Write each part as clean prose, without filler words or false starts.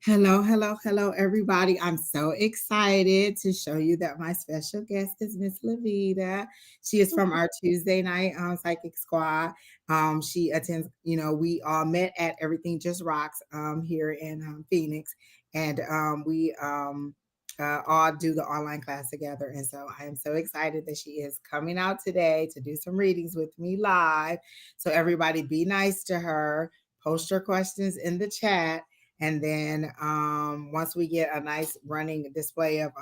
Hello, hello, hello, everybody. I'm so excited to show you that my special guest is Miss Lavida. She is from our Tuesday night psychic squad. She attends, we all met at Everything Just Rocks here in Phoenix, and we all do the online class together. And so I am so excited that she is coming out today to do some readings with me live. So, everybody, be nice to her, post your questions in the chat, and then once we get a nice running display of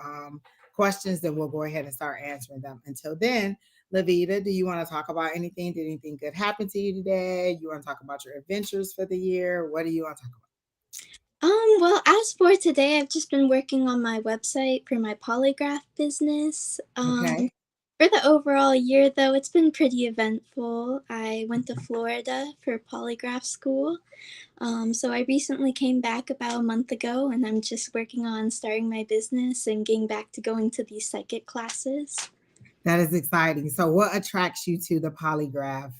questions, then we'll go ahead and start answering them. Until then, Lavita, do you want to talk about anything? Did anything good happen to you today? You want to talk about your adventures for the year? What do you want to talk Well, as for today, I've just been working on my website for my polygraph business. about? Okay. For the overall year, though, it's been pretty eventful. I went to Florida for polygraph school. So I recently came back about a month ago, and I'm just working on starting my business and getting back to going to these psychic classes. That is exciting. So, what attracts you to the polygraph,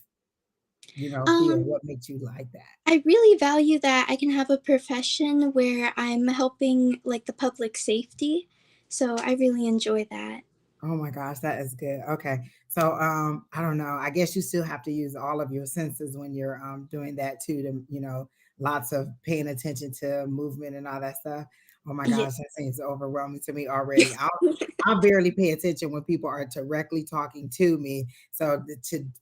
field? Um, What makes you like that? I really value that I can have a profession where I'm helping like the public safety. So I really enjoy that. Oh my gosh, that is good. Okay. So I don't know. I guess you still have to use all of your senses when you're doing that too, to lots of paying attention to movement and all that stuff. Oh my Yeah. gosh, that seems overwhelming to me already. I'll barely pay attention when people are directly talking to me. So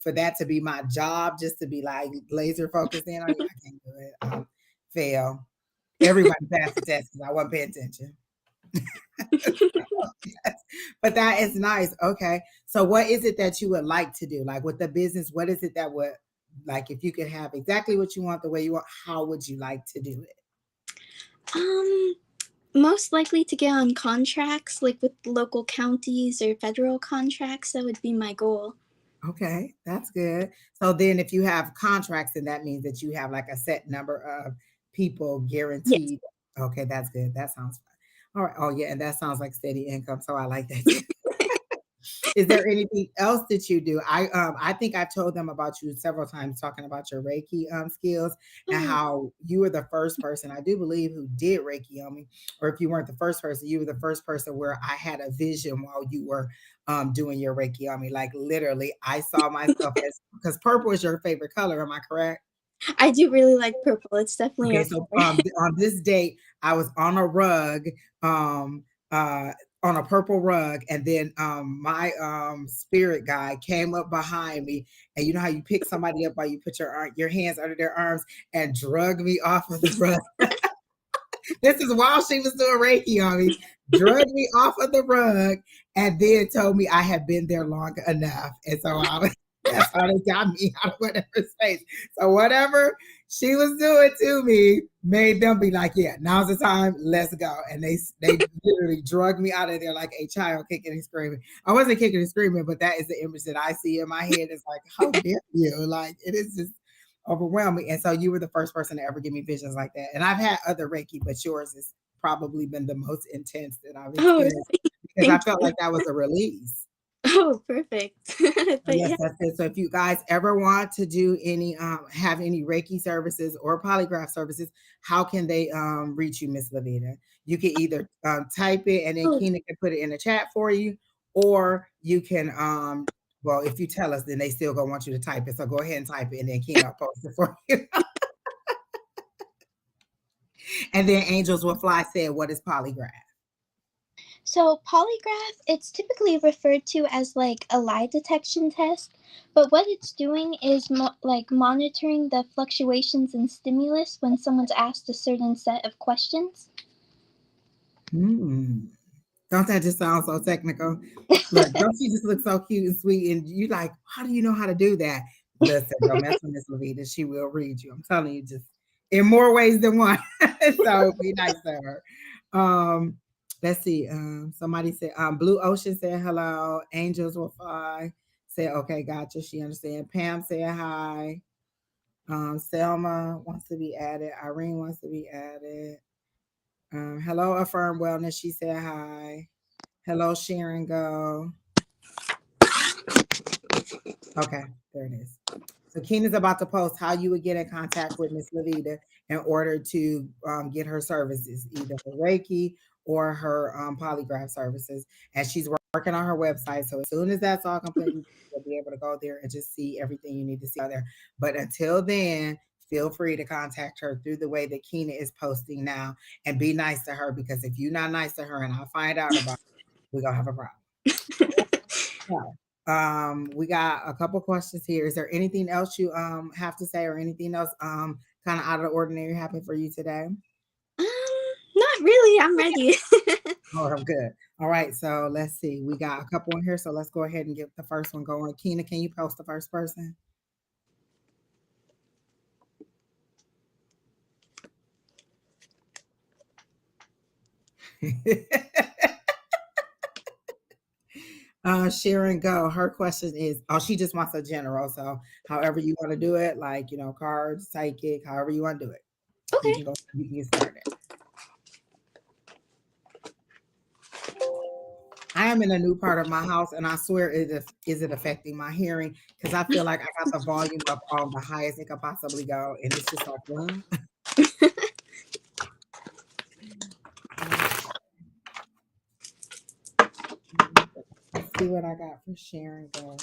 for that to be my job, just to be like laser focused in on you, I can't do it. Fail. Everybody passed the test because I wasn't paying attention. Yes. But that is nice. Okay. So what is it that you would like to do? Like with the business, what is it that would, like, if you could have exactly what you want the way you want, how would you like to do it? Um, Most likely to get on contracts, like with local counties or federal contracts. That would be my goal. Okay, that's good. So then if you have contracts, then that means that you have like a set number of people Yes. guaranteed. Okay, that's good. That sounds fun. All right. Oh yeah, and that sounds like steady income. So I like that too. Is there anything else that you do? I think I've told them about you several times, talking about your Reiki skills, and Oh, how you were the first person, I do believe, who did Reiki on me. Or if you weren't the first person, you were the first person where I had a vision while you were doing your Reiki on me. Like literally, I saw myself as, because purple is your favorite color. Am I correct? I do really like purple. It's definitely Okay, up so there. on this date, I was on a rug, um, on a purple rug, and then my spirit guy came up behind me, and you know how you pick somebody up while you put your hands under their arms and drug me off of the rug. This is while she was doing Reiki on me, drugged me off of the rug, and then told me I had been there long enough. And so I was, that's how they got me out of whatever space. So whatever she was doing to me made them be like, yeah, now's the time, let's go. And they literally drugged me out of there like a child kicking and screaming. I wasn't kicking and screaming, but that is the image that I see in my head. It's like, how dare you? Like it is just overwhelming. And so you were the first person to ever give me visions like that. And I've had other Reiki, but yours has probably been the most intense that I've Oh, experienced, because I thank felt you. like that was a release. Oh, perfect. But Yes, yeah. that's it. So if you guys ever want to do any have any Reiki services or polygraph services, how can they reach you, Miss Lavina? You can either type it and then Oh, Keena can put it in the chat for you, or you can well, if you tell us, then they still gonna want you to type it. So go ahead and type it, and then Keena will post it for you. And then Angels Will Fly said, "What is polygraph?" so polygraph, it's typically referred to as like a lie detection test, but what it's doing is like monitoring the fluctuations in stimulus when someone's asked a certain set of questions. Hmm. Don't that just sound so technical? Look, don't she just look so cute and sweet? And you like, how do you know how to do that? Listen, don't mess with Miss Lavita. She will read you. I'm telling you, just in more ways than one. So be nice to her. Um, let's see. Somebody said, Blue Ocean said hello. Angels will fly. Said, okay, gotcha. She understand. Pam said hi. Selma wants to be added. Irene wants to be added. Hello, Affirm Wellness. She said hi. Hello, Sharon Go. Okay, there it is. So Keena's about to post how you would get in contact with Miss Lavita. in order to get her services, either her Reiki or her polygraph services. And she's working on her website. So as soon as that's all complete, you'll be able to go there and just see everything you need to see on there. But until then, feel free to contact her through the way that Keena is posting now, and be nice to her, because if you're not nice to her and I find out about it, we're gonna have a problem. So, we got a couple questions here. Is there anything else you have to say, or anything else kind of out of the ordinary happened for you today? Not really. I'm ready. Oh, I'm good. All right, so let's see. We got a couple in here, so let's go ahead and get the first one going. Keena, can you post the first person? Sharon Go. Her question is, oh, she just wants a general. So however you want to do it, like, cards, psychic, however you want to do it. You Okay. can go, you can get started. I am in a new part of my house, and I swear is it affecting my hearing? Because I feel like I got the volume up on the highest it could possibly go, and it's just like, what? Let's see what I got for Sharon Go.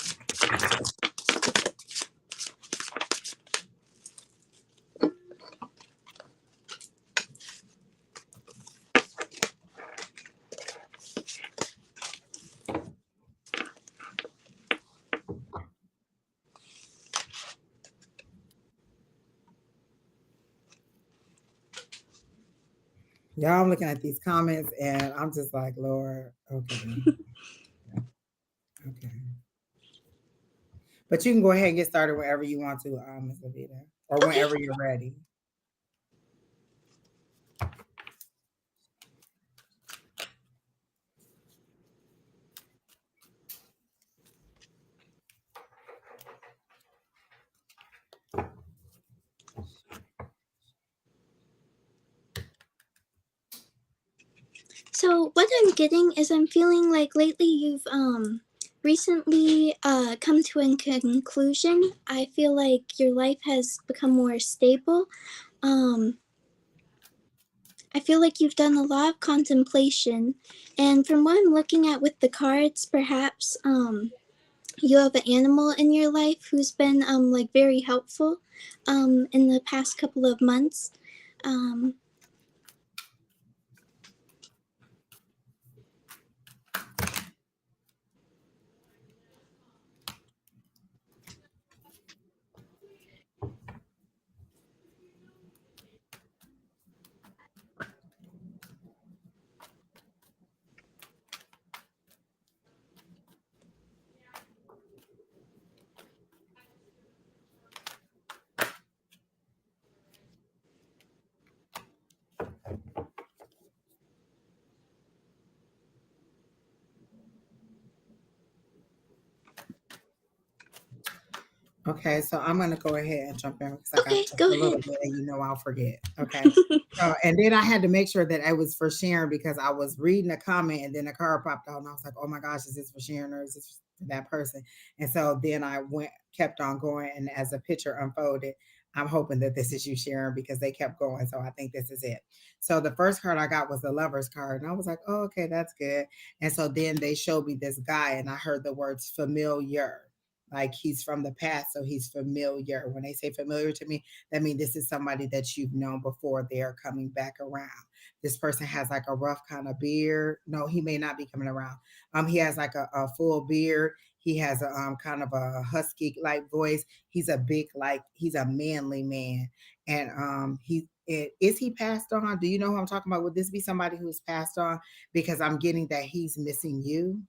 Y'all, I'm looking at these comments, and I'm just like, Lord, okay, okay. But you can go ahead and get started wherever you want to, Ms. Lavida, or Okay. whenever you're ready. So what I'm getting is I'm feeling like lately you've recently come to a conclusion. I feel like your life has become more stable. Um I feel like you've done a lot of contemplation, and from what I'm looking at with the cards, perhaps you have an animal in your life who's been like very helpful in the past couple of months. Um Okay, so I'm gonna go ahead and jump in because I got okay, just go a little ahead. bit, and I'll forget. Okay. So, and then I had to make sure that it was for Sharon, because I was reading a comment and then a card popped out, and I was like, oh my gosh, is this for Sharon or is this for that person? And so then I kept on going, and as the picture unfolded, I'm hoping that this is you, Sharon, because they kept going. So I think this is it. So the first card I got was the Lover's card, and I was like, oh, okay, that's good. And so then they showed me this guy, and I heard the words familiar, like he's from the past, so he's familiar. When they say familiar to me, that means this is somebody that you've known before. They're coming back around. This person has like a rough kind of beard. No, he may not be coming around. He has like a full beard. He has a kind of a husky like voice. He's a big, like, he's a manly man. And is he passed on? Do you know who I'm talking about? Would this be somebody who's passed on? Because I'm getting that he's missing you.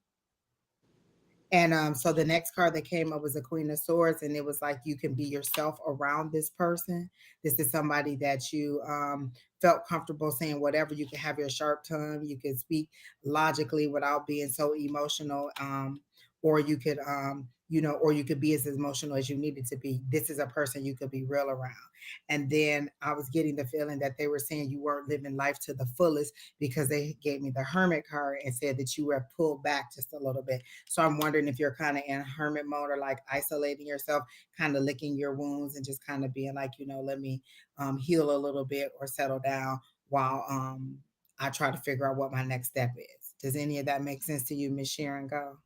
And so the next card that came up was the Queen of Swords, and it was like you can be yourself around this person. This is somebody that you felt comfortable saying whatever. You can have your sharp tongue. You can speak logically without being so emotional, or or you could be as emotional as you needed to be. This is a person you could be real around. And then I was getting the feeling that they were saying you weren't living life to the fullest because they gave me the hermit card and said that you were pulled back just a little bit. So I'm wondering if you're kind of in hermit mode or like isolating yourself, kind of licking your wounds and just kind of being like, let me heal a little bit or settle down while I try to figure out what my next step is. Does any of that make sense to you, Miss Sharon? Go.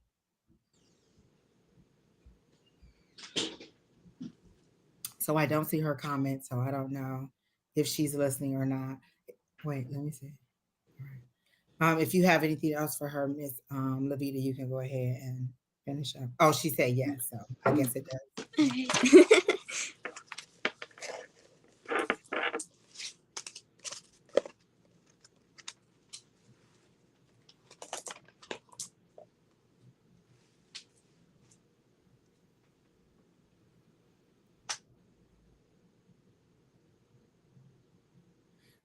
So I don't see her comment, so I don't know if she's listening or not. Wait, let me see. All right. If you have anything else for her, Miss Lavita, you can go ahead and finish up. Oh, she said yes, so I guess it does. All right.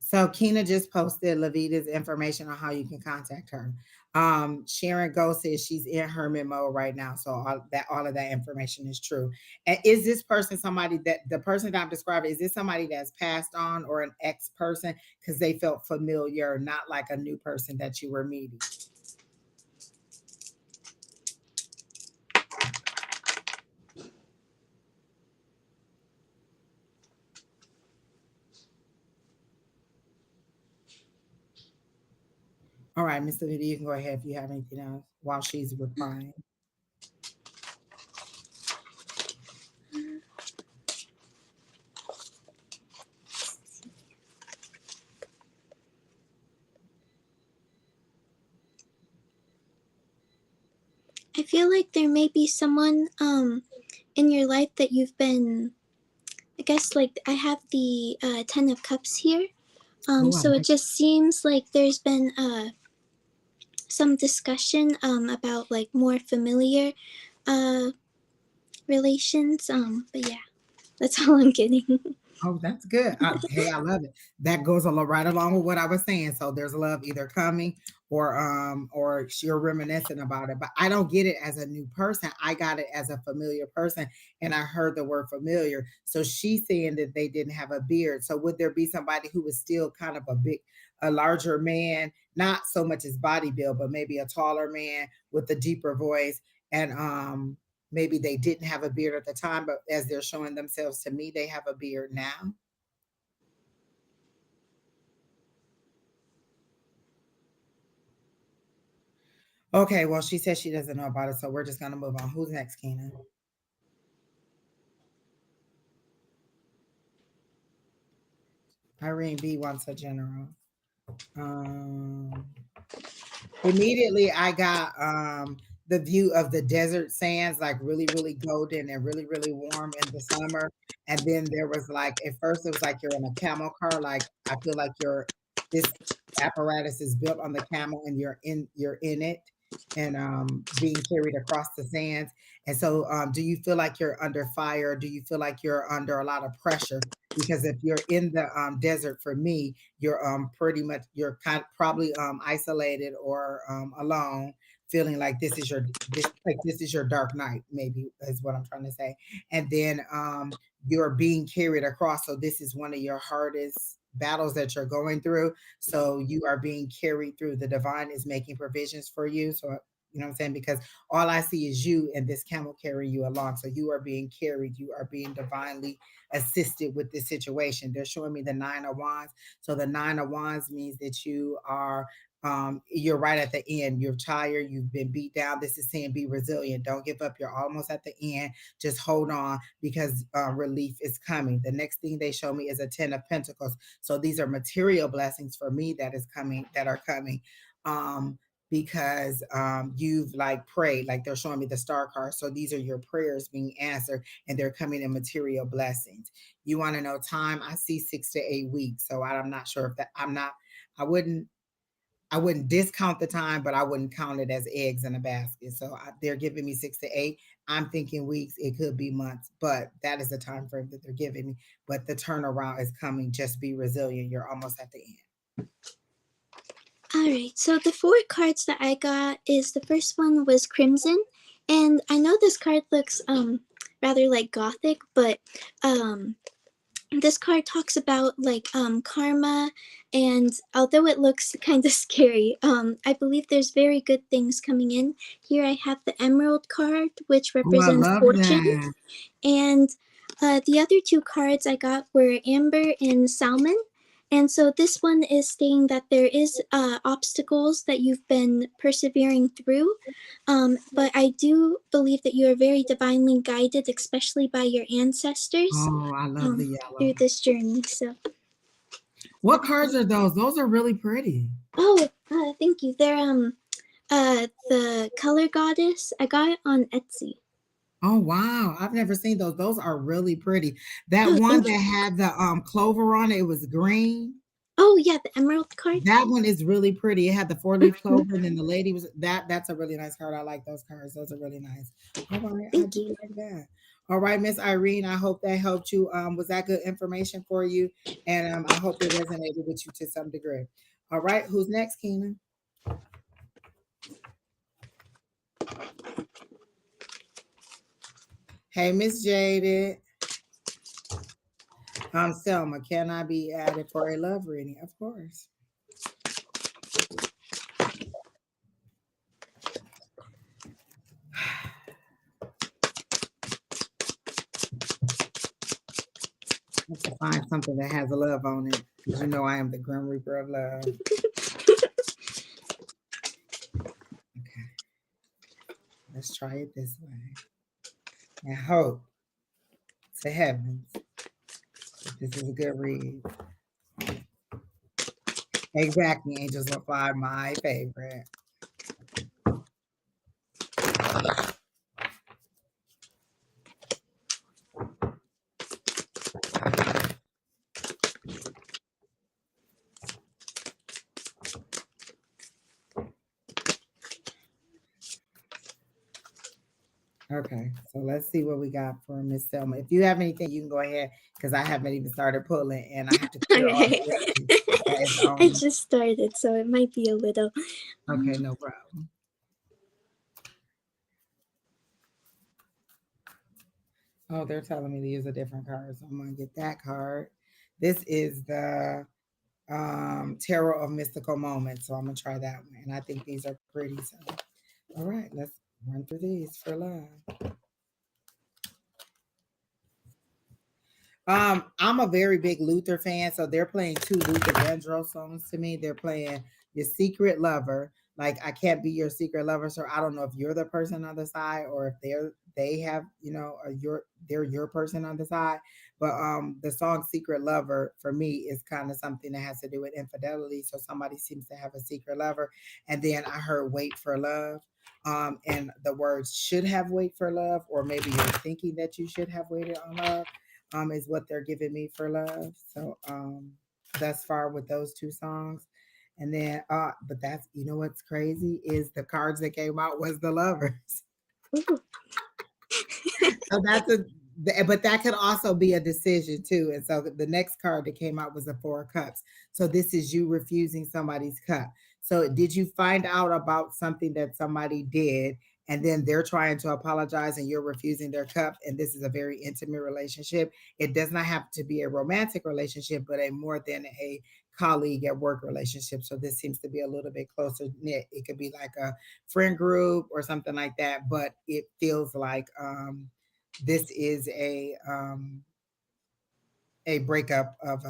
So Keena just posted Lavita's information on how you can contact her. Sharon Go says she's in hermit mode right now, so all of that information is true. And is this person somebody that the person that I'm describing, is this somebody that's passed on or an ex person because they felt familiar, not like a new person that you were meeting? All right, Miss Lavita, you can go ahead if you have anything else while she's replying. I feel like there may be someone in your life that you've been, I guess, like I have the 10 of cups here. Oh, I So it like. just seems like there's been some discussion about like more familiar uh relations. But yeah, that's all I'm getting. Oh, that's good. Hey, I love it. That goes right along with what I was saying. So there's love either coming or you're reminiscing about it. But I don't get it as a new person. I got it as a familiar person, and I heard the word familiar. So she's saying that they didn't have a beard. So would there be somebody who was still kind of a larger man, not so much as body build, but maybe a taller man with a deeper voice, and maybe they didn't have a beard at the time, but as they're showing themselves to me, they have a beard now. Okay, well, she says she doesn't know about it, so we're just gonna move on. Who's next, Keena? Irene B wants a general. Um, Immediately I got the view of the desert sands, like really, really golden and really, really warm in the summer. And then there was like at first it was like you're in a camel car, like I feel like this apparatus is built on the camel and you're in it and being carried across the sands. And so do you feel like you're under fire? Do you feel like you're under a lot of pressure? Because if you're in the desert for me, you're pretty much you're probably isolated or alone, feeling like this is your dark night, maybe is what I'm trying to say. And then you're being carried across, so this is one of your hardest battles that you're going through. So you are being carried through. The divine is making provisions for you. So you know what I'm saying? Because all I see is you and this camel carry you along. So you are being carried. You are being divinely assisted with this situation. They're showing me the 9 of Wands. So the 9 of Wands means that you're right at the end. You're tired. You've been beat down. This is saying be resilient. Don't give up. You're almost at the end. Just hold on because relief is coming. The next thing they show me is a 10 of Pentacles. So these are material blessings for me that are coming. Um, because you've like prayed, like they're showing me the star card. So these are your prayers being answered and they're coming in material blessings. You want to know time? I see 6 to 8 weeks. So I'm not sure if that I wouldn't I wouldn't discount the time, but I wouldn't count it as eggs in a basket. So they're giving me 6 to 8. I'm thinking weeks. It could be months, but that is the time frame that they're giving me. But the turnaround is coming. Just be resilient. You're almost at the end. All right, so the 4 cards that I got is the first one was Crimson, And I know this card looks rather like gothic, but this card talks about like karma, and although it looks kind of scary, I believe there's very good things coming in. Here I have the Emerald card, which Oh, I represents love fortune, that. and the other two cards I got were Amber and Salmon. And so this one is saying that there is obstacles that you've been persevering through, but I do believe that you are very divinely guided, especially by your ancestors, Oh, I love the through yellow. this journey. So, What cards are those? Those are really pretty. oh, thank you. They're the color goddess. I got it on Etsy. Oh wow, I've never seen those. Those are really pretty. That Oh, one thank you. that had the clover on it, it was green. Oh yeah, the emerald card. That one is really pretty. It had the four-leaf clover, and then the lady was that's a really nice card. I like those cards. Those are really nice. All right, I Thank do you. like that. All right, Miss Irene, I hope that helped you. Was that good information for you? And I hope it resonated with you to some degree. All right, who's next, Keena? Hey, Miss Jaded. Selma, can I be added for a love reading? Of course. I have to find something that has a love on it. Because you know I am the Grim Reaper of love. Okay. Let's try it this way. And hope to heavens that this is a good read. Exactly, Angels will fly, my favorite. Okay, so let's see what we got for Miss Selma. If you have anything, you can go ahead because I haven't even started pulling and I have to All clear all right. the rest. That is I on. just started, so it might be a little. Okay, no problem. Oh, they're telling me to use a different card, so I'm gonna get that card. This is the Tarot of Mystical Moments, so I'm gonna try that one. And I think these are pretty. So, all right, let's run through these for love. I'm a very big Luther fan, so they're playing two Luther Vandross songs to me. They're playing Your Secret Lover, like I Can't Be Your Secret Lover. So I don't know if you're the person on the side or if they have, they're your person on the side. But the song Secret Lover for me is kind of something that has to do with infidelity. So somebody seems to have a secret lover. And then I heard Wait for Love. And the words should have wait for love, or maybe you're thinking that you should have waited on love, is what they're giving me for love. So thus far with those two songs. And then but that's, you know what's crazy is the cards that came out was the lovers. So that's but that could also be a decision too. And so the next card that came out was the Four of Cups. So this is you refusing somebody's cup. So did you find out about something that somebody did and then they're trying to apologize and you're refusing their cup, and this is a very intimate relationship? It does not have to be a romantic relationship, but a more than a colleague at work relationship. So this seems to be a little bit closer knit. It could be like a friend group or something like that, but it feels like this is a breakup of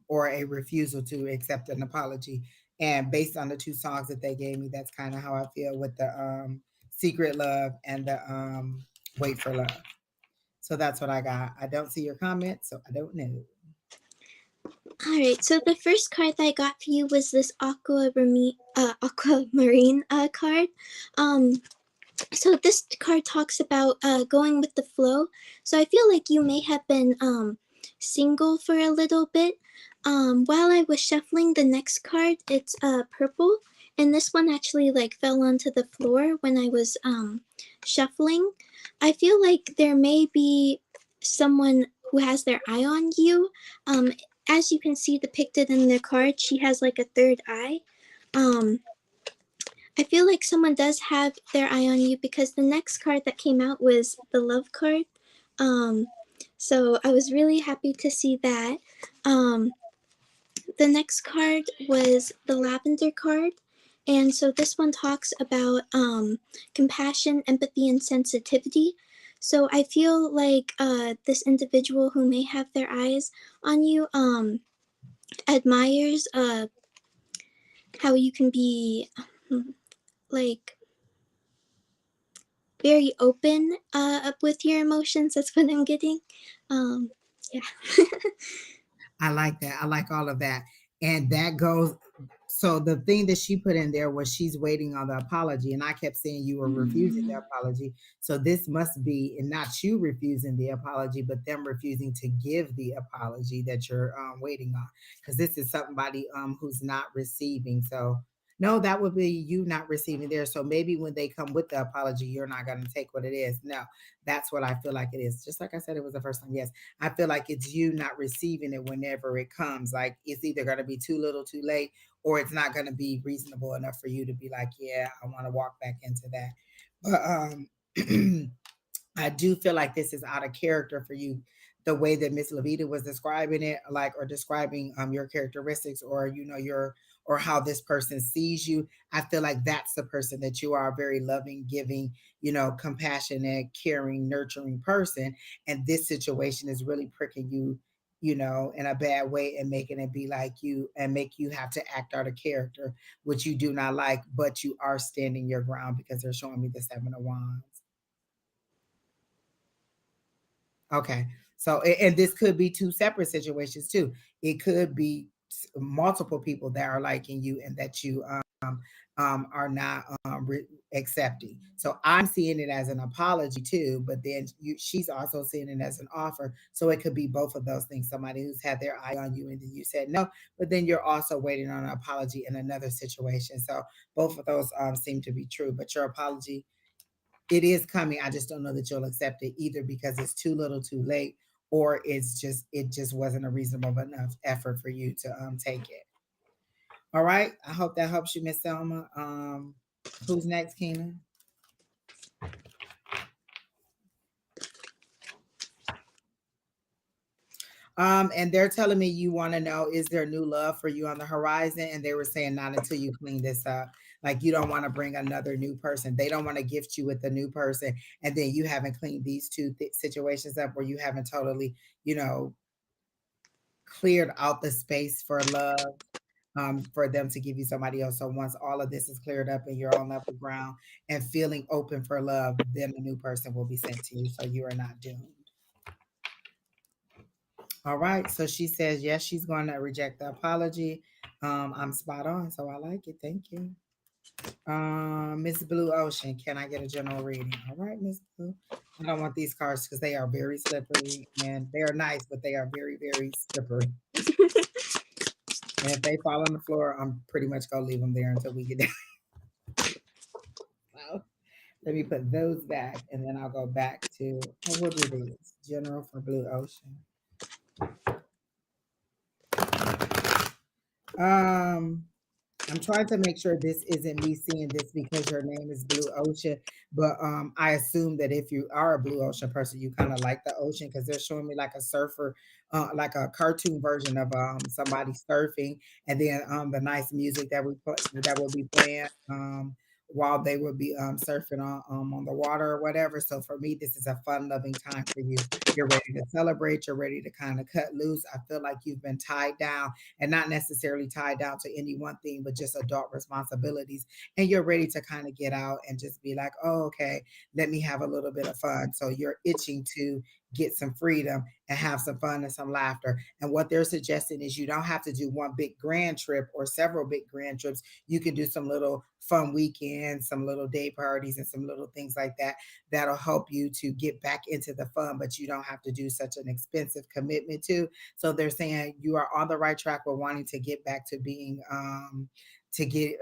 or a refusal to accept an apology. And based on the two songs that they gave me, that's kind of how I feel with the Secret Love and the Wait for Love. So that's what I got. I don't see your comment, so I don't know. All right, so the first card that I got for you was this aquamarine card. So this card talks about going with the flow. So I feel like you may have been single for a little bit. While I was shuffling the next card, it's purple, and this one actually like fell onto the floor when I was shuffling. I feel like there may be someone who has their eye on you. As you can see depicted in the card, she has like a third eye. Um, I feel like someone does have their eye on you because the next card that came out was the love card. Um, so I was really happy to see that. Um, the next card was the lavender card. And so this one talks about compassion, empathy, and sensitivity. So I feel like this individual who may have their eyes on you admires how you can be like very open up with your emotions. That's what I'm getting. Um, yeah. I like that. I like all of that. And that goes, so the thing that she put in there was she's waiting on the apology. And I kept saying you were refusing the apology. So this must be, and not you refusing the apology, but them refusing to give the apology that you're waiting on. Because this is somebody who's not receiving. So no, that would be you not receiving there. So maybe when they come with the apology, you're not going to take what it is. No, that's what I feel like it is. Just like I said, it was the first time. Yes, I feel like it's you not receiving it whenever it comes. Like it's either going to be too little, too late, or it's not going to be reasonable enough for you to be like, yeah, I want to walk back into that. But I do feel like this is out of character for you. The way that Miss Lavida was describing it, like, or describing your characteristics, or your, or how this person sees you. I feel like that's the person that you are, a very loving, giving, compassionate, caring, nurturing person. And this situation is really pricking you, in a bad way, and making it be like you, and make you have to act out of character, which you do not like, but you are standing your ground because they're showing me the 7 of Wands. Okay. So, and this could be two separate situations too. It could be multiple people that are liking you and that you are not accepting. So I'm seeing it as an apology too, but then she's also seeing it as an offer. So it could be both of those things. Somebody who's had their eye on you and then you said no, but then you're also waiting on an apology in another situation. So both of those seem to be true, but your apology, it is coming. I just don't know that you'll accept it, either because it's too little, too late, or it just wasn't a reasonable enough effort for you to take it. All right. I hope that helps you, Miss Selma. Who's next, Keena? And they're telling me you want to know, is there new love for you on the horizon? And they were saying not until you clean this up. Like you don't want to bring another new person. They don't want to gift you with a new person, and then you haven't cleaned these two situations up, where you haven't totally, you know, cleared out the space for love, for them to give you somebody else. So once all of this is cleared up and you're on level ground and feeling open for love, then a new person will be sent to you. So you are not doomed. All right. So she says, yes, she's going to reject the apology. I'm spot on. So I like it. Thank you. Miss Blue Ocean, can I get a general reading? All right, Miss Blue. I don't want these cards because they are very slippery, and they are nice, but they are very, very slippery. And if they fall on the floor, I'm pretty much gonna leave them there until we get down. So let me put those back, and then I'll go back to. Oh, we'll do these. General for Blue Ocean. Um, I'm trying to make sure this isn't me seeing this because your name is Blue Ocean, but I assume that if you are a Blue Ocean person, you kind of like the ocean, because they're showing me like a surfer, like a cartoon version of somebody surfing, and then the nice music that we play, that will be playing while they will be surfing on the water or whatever. So for me, this is a fun loving time for you. You're ready to celebrate. You're ready to kind of cut loose. I feel like you've been tied down, and not necessarily tied down to any one thing, but just adult responsibilities. And you're ready to kind of get out and just be like, oh, okay, let me have a little bit of fun. So you're itching to get some freedom and have some fun and some laughter. And what they're suggesting is you don't have to do one big grand trip or several big grand trips. You can do some little fun weekends, some little day parties, and some little things like that that'll help you to get back into the fun, but you don't have to do such an expensive commitment to. So they're saying you are on the right track with wanting to get back to being to get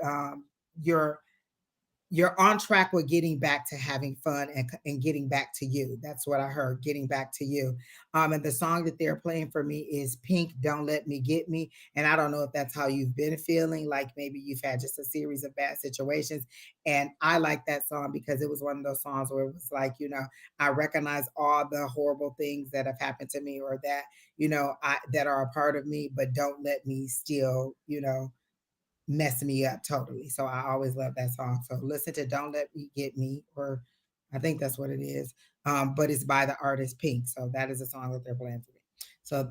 your you're on track with getting back to having fun and getting back to you. That's what I heard, getting back to you. And the song that they're playing for me is Pink, Don't Let Me Get Me. And I don't know if that's how you've been feeling, like maybe you've had just a series of bad situations. And I like that song because it was one of those songs where it was like, I recognize all the horrible things that have happened to me, or that, that are a part of me, but don't let me still, mess me up totally. So I always love that song. So listen to Don't Let Me Get Me, or I think that's what it is. But it's by the artist Pink. So that is a song that they're playing for me. So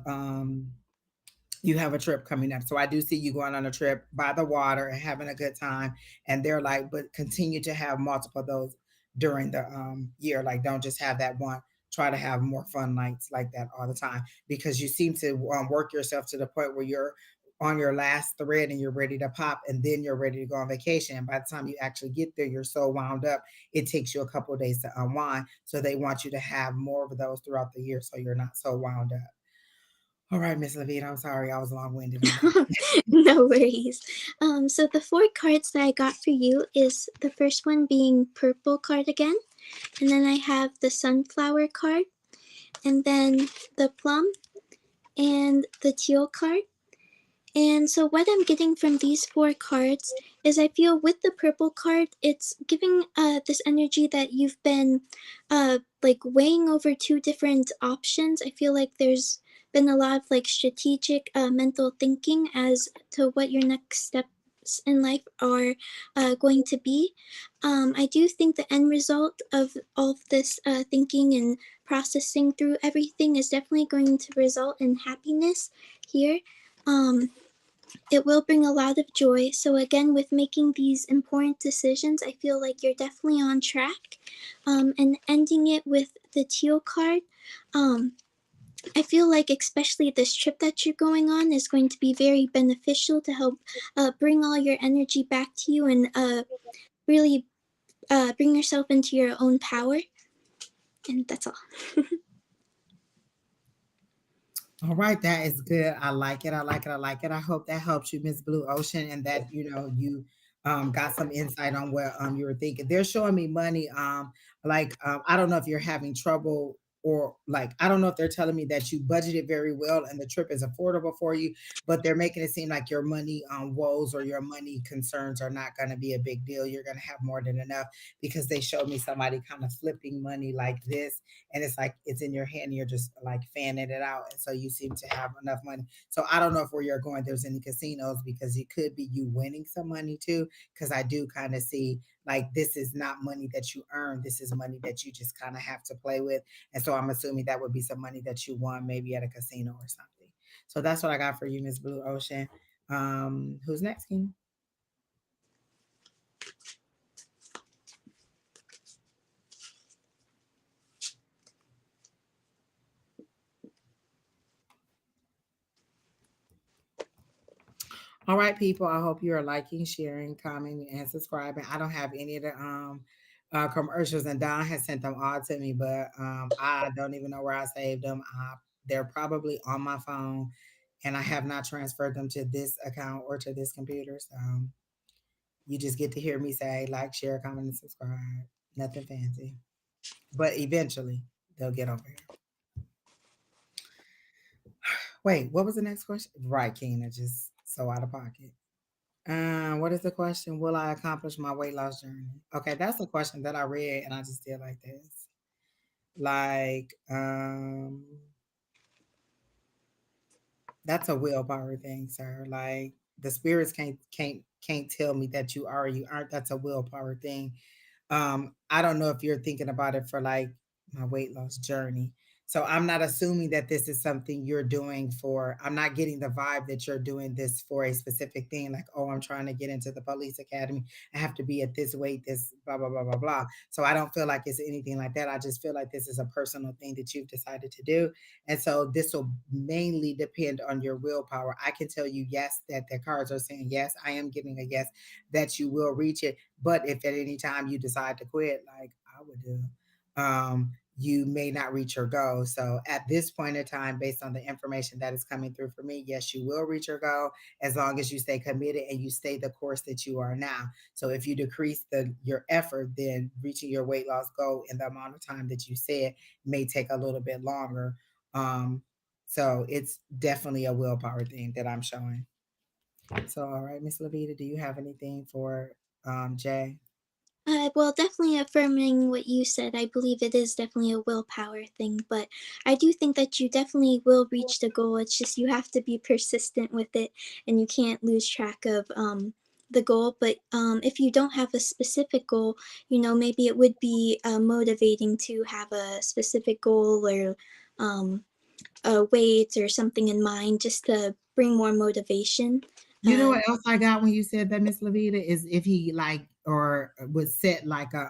you have a trip coming up. So I do see you going on a trip by the water and having a good time. And they're like, but continue to have multiple of those during the year. Like, don't just have that one. Try to have more fun nights like that all the time, because you seem to work yourself to the point where you're on your last thread and you're ready to pop, and then you're ready to go on vacation. And by the time you actually get there, you're so wound up, it takes you a couple of days to unwind. So they want you to have more of those throughout the year so you're not so wound up. All right, Miss Lavita, I'm sorry I was long winded on that. No worries. So the four cards that I got for you is the first one being purple card again, and then I have the sunflower card, and then the plum, and the teal card. And so, what I'm getting from these four cards is I feel with the purple card, it's giving this energy that you've been like weighing over two different options. I feel like there's been a lot of like strategic mental thinking as to what your next steps in life are going to be. I do think the end result of all of this thinking and processing through everything is definitely going to result in happiness here. It will bring a lot of joy. So, again, with making these important decisions, I feel like you're definitely on track. And ending it with the teal card, um, I feel like, especially this trip that you're going on, is going to be very beneficial to help bring all your energy back to you and really bring yourself into your own power. And that's all. All right, that is good. I like it. I like it. I like it. I hope that helps you, Miss Blue Ocean, and that you got some insight on what you were thinking. They're showing me money. Like I don't know if you're having trouble, or like I don't know if they're telling me that you budgeted very well and the trip is affordable for you, but they're making it seem like your money woes or your money concerns are not going to be a big deal. You're going to have more than enough, because they showed me somebody kind of flipping money like this, and it's like it's in your hand and you're just like fanning it out, and so you seem to have enough money. So I don't know if where you're going there's any casinos, because it could be you winning some money too, because I do kind of see like this is not money that you earn, this is money that you just kind of have to play with. And so I'm assuming that would be some money that you won maybe at a casino or something. So that's what I got for you, Miss Blue Ocean. Who's next, King? All right, people. I hope you are liking, sharing, commenting, and subscribing. I don't have any of the commercials, and Don has sent them all to me, but I don't even know where I saved them. They're probably on my phone, and I have not transferred them to this account or to this computer. So you just get to hear me say like, share, comment, and subscribe. Nothing fancy, but eventually they'll get over here. Wait, what was the next question? Right, Kina, just so out of pocket. What is the question? Will I accomplish my weight loss journey? Okay, that's a question that I read and I just did like this. Like, that's a willpower thing, sir. Like the spirits can't tell me that you are or you aren't. That's a willpower thing. I don't know if you're thinking about it for like my weight loss journey. So I'm not assuming that this is something you're doing for, I'm not getting the vibe that you're doing this for a specific thing. Like, oh, I'm trying to get into the police academy. I have to be at this weight, this blah, blah, blah, blah, blah. So I don't feel like it's anything like that. I just feel like this is a personal thing that you've decided to do. And so this will mainly depend on your willpower. I can tell you, yes, that the cards are saying, yes, I am giving a yes, that you will reach it. But if at any time you decide to quit, like I would do, you may not reach your goal. So at this point in time, based on the information that is coming through for me, yes, you will reach your goal as long as you stay committed and you stay the course that you are now. So if you decrease your effort, then reaching your weight loss goal in the amount of time that you said may take a little bit longer. Um, so it's definitely a willpower thing that I'm showing. So all right, Miss Lavita, do you have anything for Jay? Well, definitely affirming what you said. I believe it is definitely a willpower thing, but I do think that you definitely will reach the goal. It's just you have to be persistent with it and you can't lose track of the goal. But if you don't have a specific goal, maybe it would be motivating to have a specific goal or um, a weight or something in mind just to bring more motivation. You know Uh, what else I got when you said that, Miss Lavita, is if he like or would set like a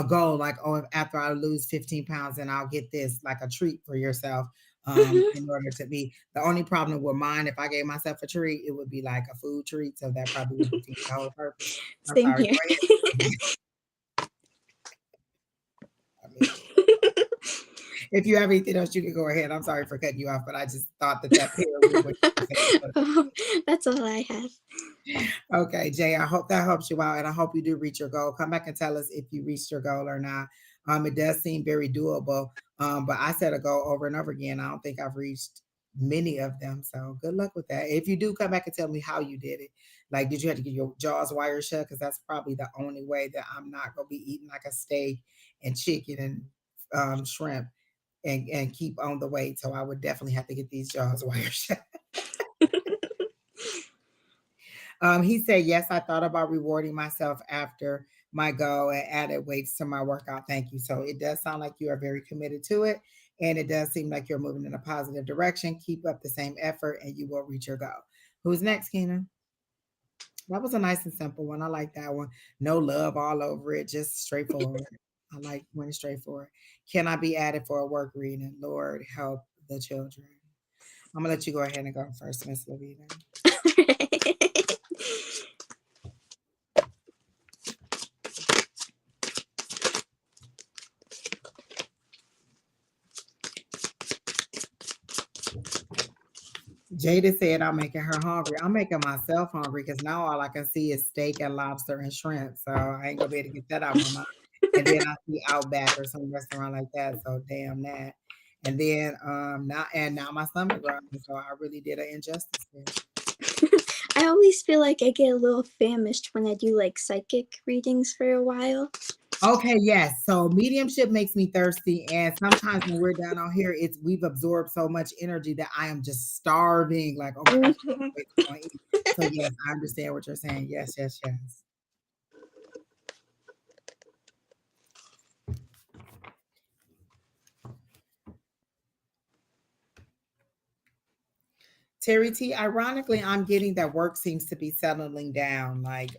goal, like, oh, if after I lose 15 pounds and I'll get this, like a treat for yourself. In order to be the only problem with mine, if I gave myself a treat, it would be like a food treat. So that probably would defeat the whole purpose. I'm Same sorry. here. Go ahead. I mean, if you have anything else, you can go ahead. I'm sorry for cutting you off, but I just thought that that paired with what you were saying. Oh, that's all I have. Okay, Jay, I hope that helps you out and I hope you do reach your goal. Come back and tell us if you reached your goal or not. It does seem very doable. But I set a goal over and over again. I don't think I've reached many of them. So good luck with that. If you do, come back and tell me how you did it. Like, did you have to get your jaws wired shut? Because that's probably the only way that I'm not gonna be eating like a steak and chicken and shrimp and keep on the weight. So I would definitely have to get these jaws wired shut. He said, yes, I thought about rewarding myself after my goal and added weights to my workout. Thank you. So it does sound like you are very committed to it. And it does seem like you're moving in a positive direction. Keep up the same effort and you will reach your goal. Who's next, Keenan? That was a nice and simple one. I like that one. No love all over it, just straightforward. I like when it's straightforward. Can I be added for a work reading? Lord, help the children. I'm going to let you go ahead and go first, Miss Lavita. Jada said I'm making her hungry. I'm making myself hungry because now all I can see is steak and lobster and shrimp. So I ain't gonna be able to get that out of my mind. And then I see Outback or some restaurant like that. So damn that. And then now my stomach growling. So I really did an injustice there. I always feel like I get a little famished when I do like psychic readings for a while. Okay, yes. So mediumship makes me thirsty, and sometimes when we're down on here, it's we've absorbed so much energy that I am just starving. Like, oh my gosh, I can't Mhm. wait to go and eat. So yes, I understand what you're saying. Yes, yes, yes. Terry T, ironically, I'm getting that work seems to be settling down. Like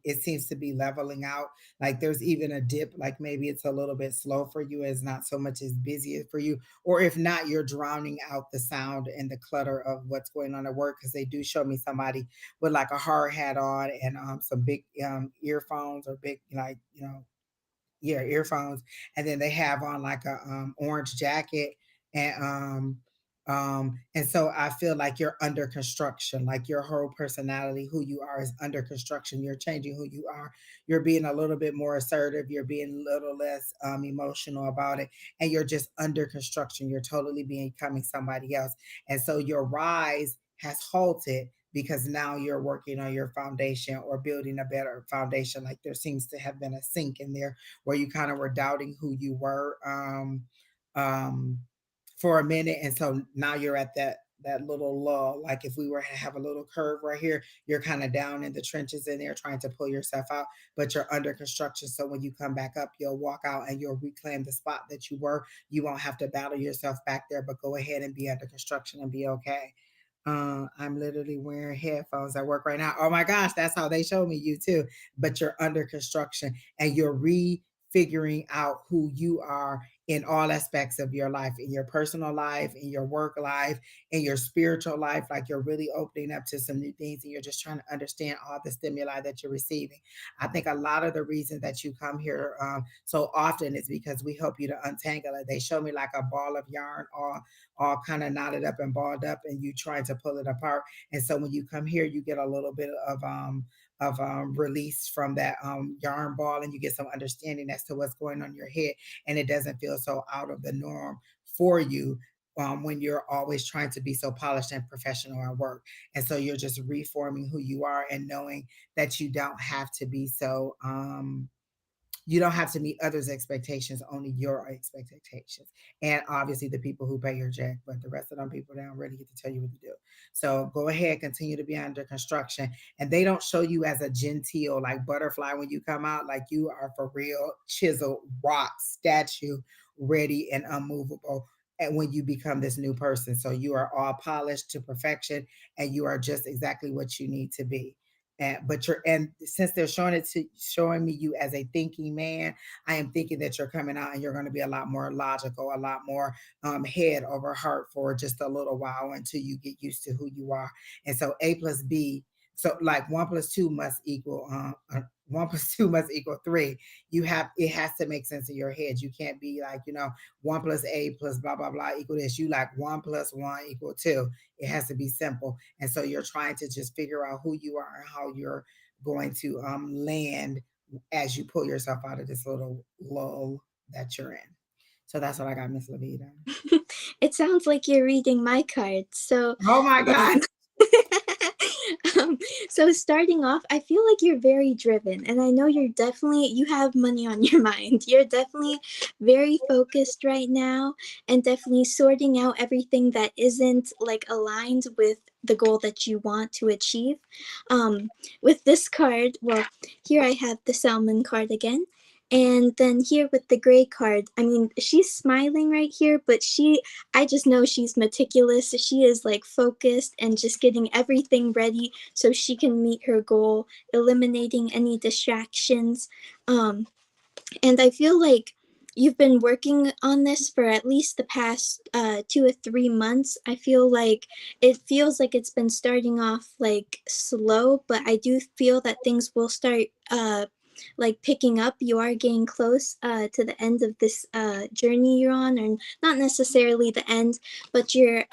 it seems to be leveling out. Like there's even a dip, like maybe it's a little bit slow for you, it's not so much as busy as for you. Or if not, you're drowning out the sound and the clutter of what's going on at work. Cause they do show me somebody with like a hard hat on and some big earphones or big like, yeah, earphones, and then they have on like a orange jacket and and so I feel like you're under construction, like your whole personality, who you are is under construction. You're changing who you are. You're being a little bit more assertive, you're being a little less emotional about it, and you're just under construction. You're totally becoming somebody else. And so your rise has halted because now you're working on your foundation or building a better foundation. Like there seems to have been a sink in there where you kind of were doubting who you were um, for a minute, and so now you're at that little lull. Like if we were to have a little curve right here, you're kind of down in the trenches in there trying to pull yourself out, but you're under construction. So when you come back up, you'll walk out and you'll reclaim the spot that you were. You won't have to battle yourself back there, but go ahead and be under construction and be okay. I'm literally wearing headphones at work right now. Oh my gosh, that's how they show me you too. But you're under construction and you're refiguring out who you are in all aspects of your life, in your personal life, in your work life, in your spiritual life. Like you're really opening up to some new things and you're just trying to understand all the stimuli that you're receiving. I think a lot of the reason that you come here so often is because we help you to untangle it. They show me like a ball of yarn all kind of knotted up and balled up, and you trying to pull it apart. And so when you come here, you get a little bit of release from that yarn ball, and you get some understanding as to what's going on in your head, and it doesn't feel so out of the norm for you when you're always trying to be so polished and professional at work. And so you're just reforming who you are and knowing that you don't have to be so you don't have to meet others' expectations, only your expectations. And obviously the people who pay your check, but the rest of them people, they don't really get to tell you what to do. So go ahead, continue to be under construction. And they don't show you as a genteel like butterfly when you come out, like you are for real chiseled rock statue, ready and unmovable. And when you become this new person, so you are all polished to perfection, and you are just exactly what you need to be. And since they're showing me you as a thinking man, I am thinking that you're coming out and you're going to be a lot more logical, a lot more head over heart for just a little while until you get used to who you are. And so A plus B, so like one plus two must equal 1 plus 2 must equal 3. You have it has to make sense in your head. You can't be like, 1 plus A plus blah blah blah equal this. You like 1 plus 1 equal 2. It has to be simple. And so you're trying to just figure out who you are and how you're going to land as you pull yourself out of this little lull that you're in. So that's what I got, Miss Lavida. It sounds like you're reading my cards. So, Oh my God. um, so starting off, I feel like you're very driven, and I know you have money on your mind. You're definitely very focused right now, and definitely sorting out everything that isn't like aligned with the goal that you want to achieve. With this card, well, here I have the salmon card again. And then here with the gray card, I mean, she's smiling right here, but I just know she's meticulous. She is like focused and just getting everything ready so she can meet her goal, eliminating any distractions. Um, and I feel like you've been working on this for at least the past 2 or 3 months. I feel like it feels like it's been starting off like slow, but I do feel that things will start like picking up. You are getting close to the end of this journey you're on, or not necessarily the end, but you're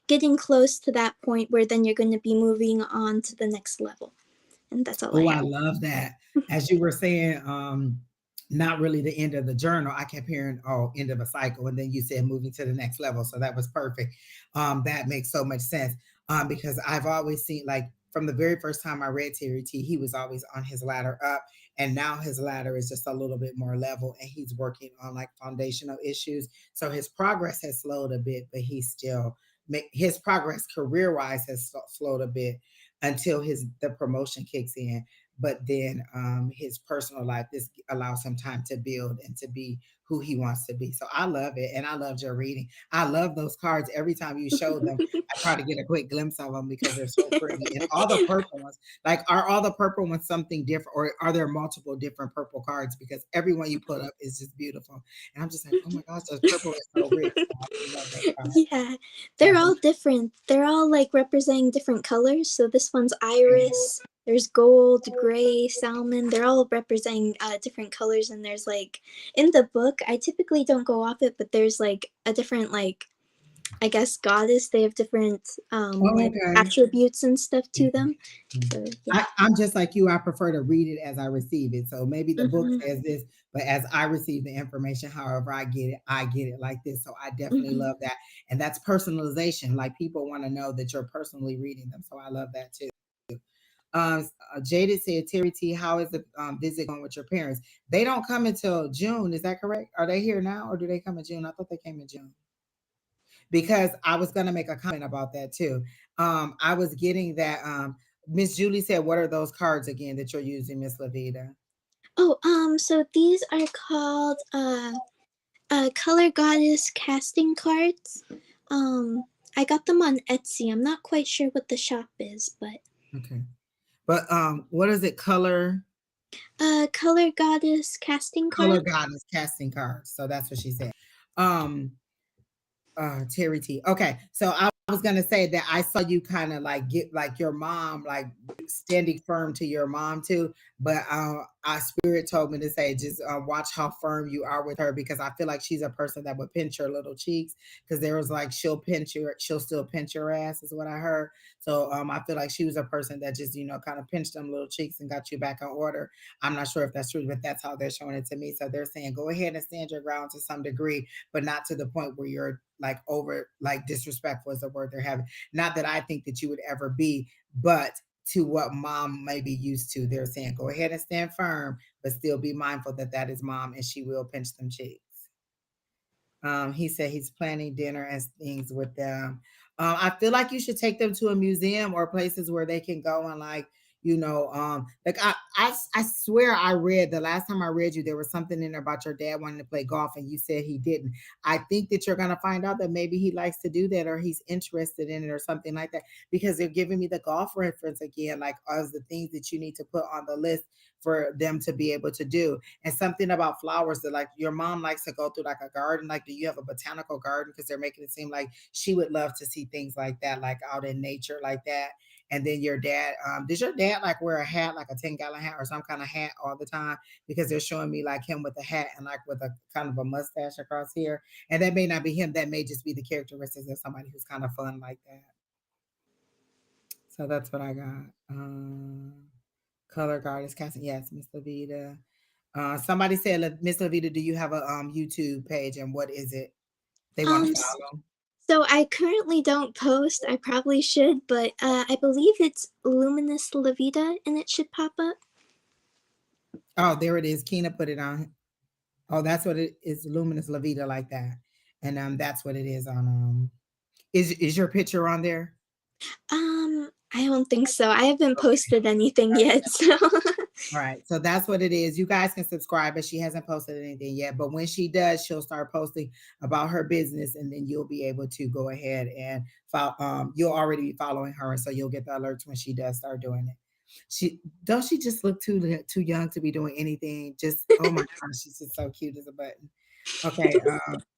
getting close to that point where then you're going to be moving on to the next level. And that's all I Oh, I have. love that. As you were saying, not really the end of the journal. I kept hearing, oh, end of a cycle. And then you said moving to the next level. So that was perfect. That makes so much sense. Because I've always seen, like, from the very first time I read Terry T, he was always on his ladder up. And now his ladder is just a little bit more level, and he's working on like foundational issues. So his progress has slowed a bit, but he's still, his progress career wise has slowed a bit until the promotion kicks in. But then his personal life, this allows him time to build and to be who he wants to be. So I love it, and I loved your reading. I love those cards. Every time you show them, I try to get a quick glimpse of them because they're so pretty. And all the purple ones, like, are all the purple ones something different, or are there multiple different purple cards? Because every one you put up is just beautiful, and I'm just like, oh my gosh, this purple is so rich. So I really love those cards. Yeah, they're Love them. all different. They're all like representing different colors. So this one's iris. There's gold, gray, salmon. They're all representing different colors. And there's like in the book, I typically don't go off it, but there's like a different like I guess goddess. They have different Oh, like okay. attributes and stuff to Mhm. them. Mhm. So yeah. I'm just like you. I prefer to read it as I receive it. So maybe the book Mm-hmm. says this, but as I receive the information, however I get it like this. So I definitely Mm-hmm. love that. And that's personalization. Like people want to know that you're personally reading them. So I love that too. Jaded said, Terry T, how is the visit going with your parents? They don't come until June. Is that correct? Are they here now or do they come in June? I thought they came in June because I was going to make a comment about that too. I was getting that. Miss Julie said, "What are those cards again that you're using, Miss Lavida?" Oh, so these are called color goddess casting cards. Um, I got them on Etsy. I'm not quite sure what the shop is, but Okay, but what is it? Color? Color goddess casting Color card. goddess casting cards. So that's what she said. Um, Terry T. Okay, so I was gonna say that I saw you kind of like get like your mom, like standing firm to your mom too. But our spirit told me to say just watch how firm you are with her, because I feel like she's a person that would pinch your little cheeks, because there was like she'll still pinch your ass is what I heard. So I feel like she was a person that just kind of pinched them little cheeks and got you back in order. I'm not sure if that's true, but that's how they're showing it to me. So they're saying go ahead and stand your ground to some degree, but not to the point where you're like over like disrespectful is the word they're having. Not that I think that you would ever be, but to what mom may be used to. They're saying go ahead and stand firm, but still be mindful that that is mom and she will pinch them cheeks. He said he's planning dinner and things with them. I feel like you should take them to a museum or places where they can go and like I swear I read the last time I read you, there was something in there about your dad wanting to play golf and you said he didn't. I think that you're gonna find out that maybe he likes to do that or he's interested in it or something like that, because they're giving me the golf reference again, like as the things that you need to put on the list for them to be able to do. And something about flowers, that like your mom likes to go through like a garden. Like, do you have a botanical garden? Because they're making it seem like she would love to see things like that, like out in nature like that. And then your dad, does your dad like wear a hat, like a 10-gallon hat or some kind of hat all the time? Because they're showing me like him with a hat and like with a kind of a mustache across here. And that may not be him. That may just be the characteristics of somebody who's kind of fun like that. So that's what I got. Color guard is casting. Yes, Miss Lavida. Somebody said, Miss Lavita, do you have a YouTube page, and what is it they want to Um, follow? so I currently don't post. I probably should, but I believe it's Luminous Lavida, and it should pop up. Oh, there it is. Keena put it on. Oh, that's what it is. Luminous Lavita like that, and that's what it is on. Is your picture on there? I don't think so. I haven't posted anything yet, so. All right, so that's what it is. You guys can subscribe, but she hasn't posted anything yet. But when she does, she'll start posting about her business, and then you'll be able to go ahead and follow. You'll already be following her, and so you'll get the alerts when she does start doing it. She don't she just look too young to be doing anything. Just oh my gosh, she's just so cute as a button. Okay,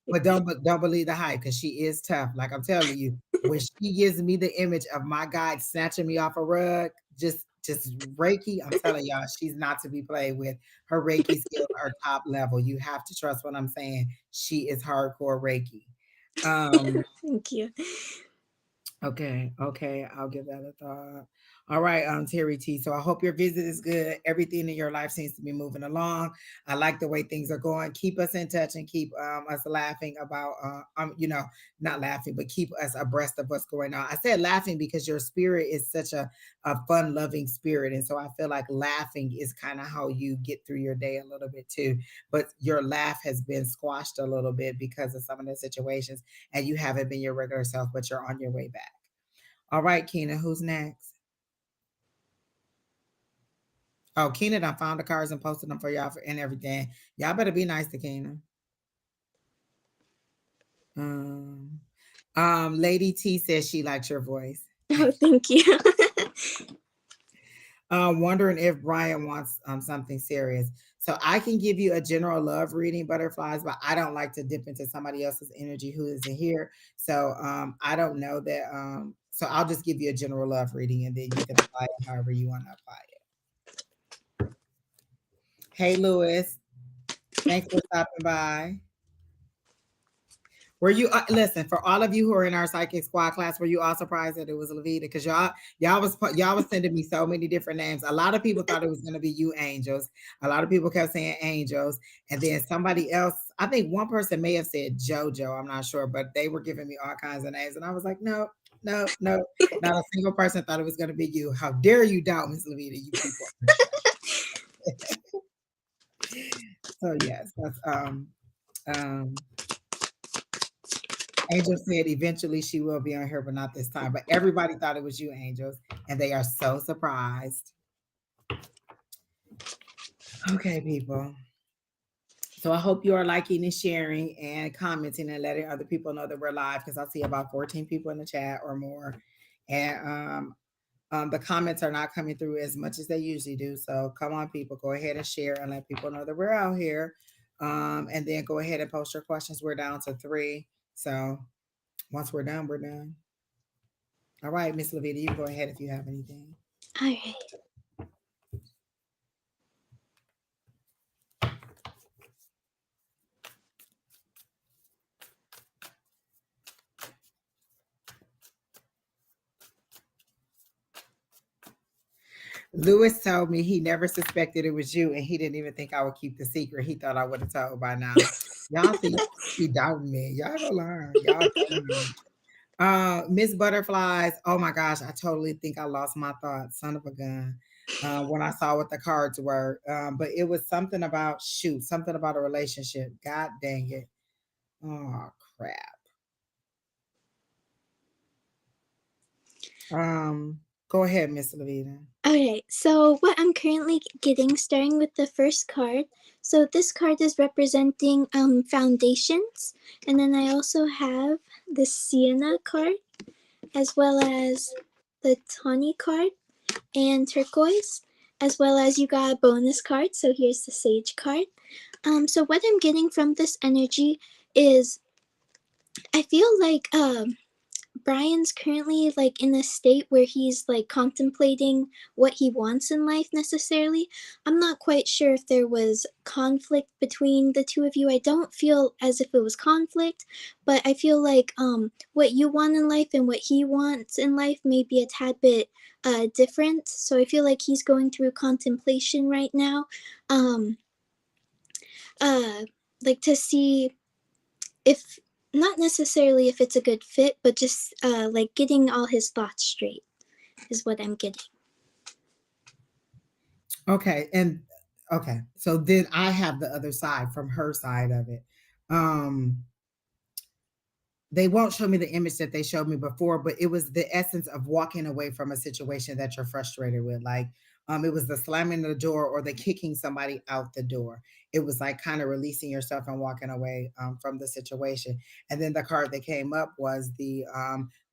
but don't believe the hype, because she is tough. Like I'm telling you, when she gives me the image of my guide snatching me off a rug, just Reiki, I'm telling y'all, she's not to be played with. Her Reiki skills are top level. You have to trust what I'm saying. She is hardcore Reiki. Um, Thank you. Okay, okay, I'll give that a thought. All right, Terry T. So I hope your visit is good. Everything in your life seems to be moving along. I like the way things are going. Keep us in touch and keep us laughing about, not laughing, but keep us abreast of what's going on. I said laughing because your spirit is such a fun, loving spirit, and so I feel like laughing is kind of how you get through your day a little bit too. But your laugh has been squashed a little bit because of some of the situations, and you haven't been your regular self, but you're on your way back. All right, Keena, who's next? Oh, Keena done found the cards and posted them for y'all and everything. Y'all better be nice to Keena. Um, Lady T says she likes your voice. Oh, thank you. Wondering if Brian wants something serious. So I can give you a general love reading, butterflies, but I don't like to dip into somebody else's energy who isn't here. So I don't know that. So I'll just give you a general love reading, and then you can apply it however you want to apply it. Hey, Lewis. Thanks for stopping by. Were you listen, for all of you who are in our psychic squad class? Were you all surprised that it was Lavida? Because y'all was sending me so many different names. A lot of people thought it was going to be you, angels. A lot of people kept saying angels, and then somebody else. I think one person may have said JoJo. I'm not sure, but they were giving me all kinds of names, and I was like, no, no, no. Not a single person thought it was going to be you. How dare you doubt Miss Lavida? You people. So yes, that's um Angel said eventually she will be on here, but not this time. But everybody thought it was you, Angels, and they are so surprised. Okay, people. So I hope you are liking and sharing and commenting and letting other people know that we're live, because I see about 14 people in the chat or more. And The comments are not coming through as much as they usually do. So come on, people, go ahead and share and let people know that we're out here. And then go ahead and post your questions. We're down to three. So once we're done, we're done. All right, Miss Lavita, you can go ahead if you have anything. All right. Lewis told me he never suspected it was you, and he didn't even think I would keep the secret. He thought I would have told by now. Y'all see, y'all be doubting me. Y'all gonna learn. Y'all gonna learn. Miss Butterflies. Oh my gosh, I totally think I lost my thoughts. Son of a gun. When I saw what the cards were, but it was something about shoot, something about a relationship. God dang it. Oh crap. Go ahead, Miss Lavita. Okay, so what I'm currently getting, starting with the first card. So this card is representing foundations, and then I also have the Sienna card, as well as the Tawny card and turquoise, as well as you got a bonus card. So here's the Sage card. So what I'm getting from this energy is I feel like Brian's currently like in a state where he's like contemplating what he wants in life necessarily. I'm not quite sure if there was conflict between the two of you. I don't feel as if it was conflict, but I feel like what you want in life and what he wants in life may be a tad bit different. So I feel like he's going through contemplation right now. Um uh like to see if not necessarily if it's a good fit, but just like getting all his thoughts straight is what I'm getting. Okay, and okay, so then I have the other side from her side of it. Um, they won't show me the image that they showed me before, but it was the essence of walking away from a situation that you're frustrated with. Like, it was the slamming the door or the kicking somebody out the door. It was like kind of releasing yourself and walking away from the situation. And then the card that came up was the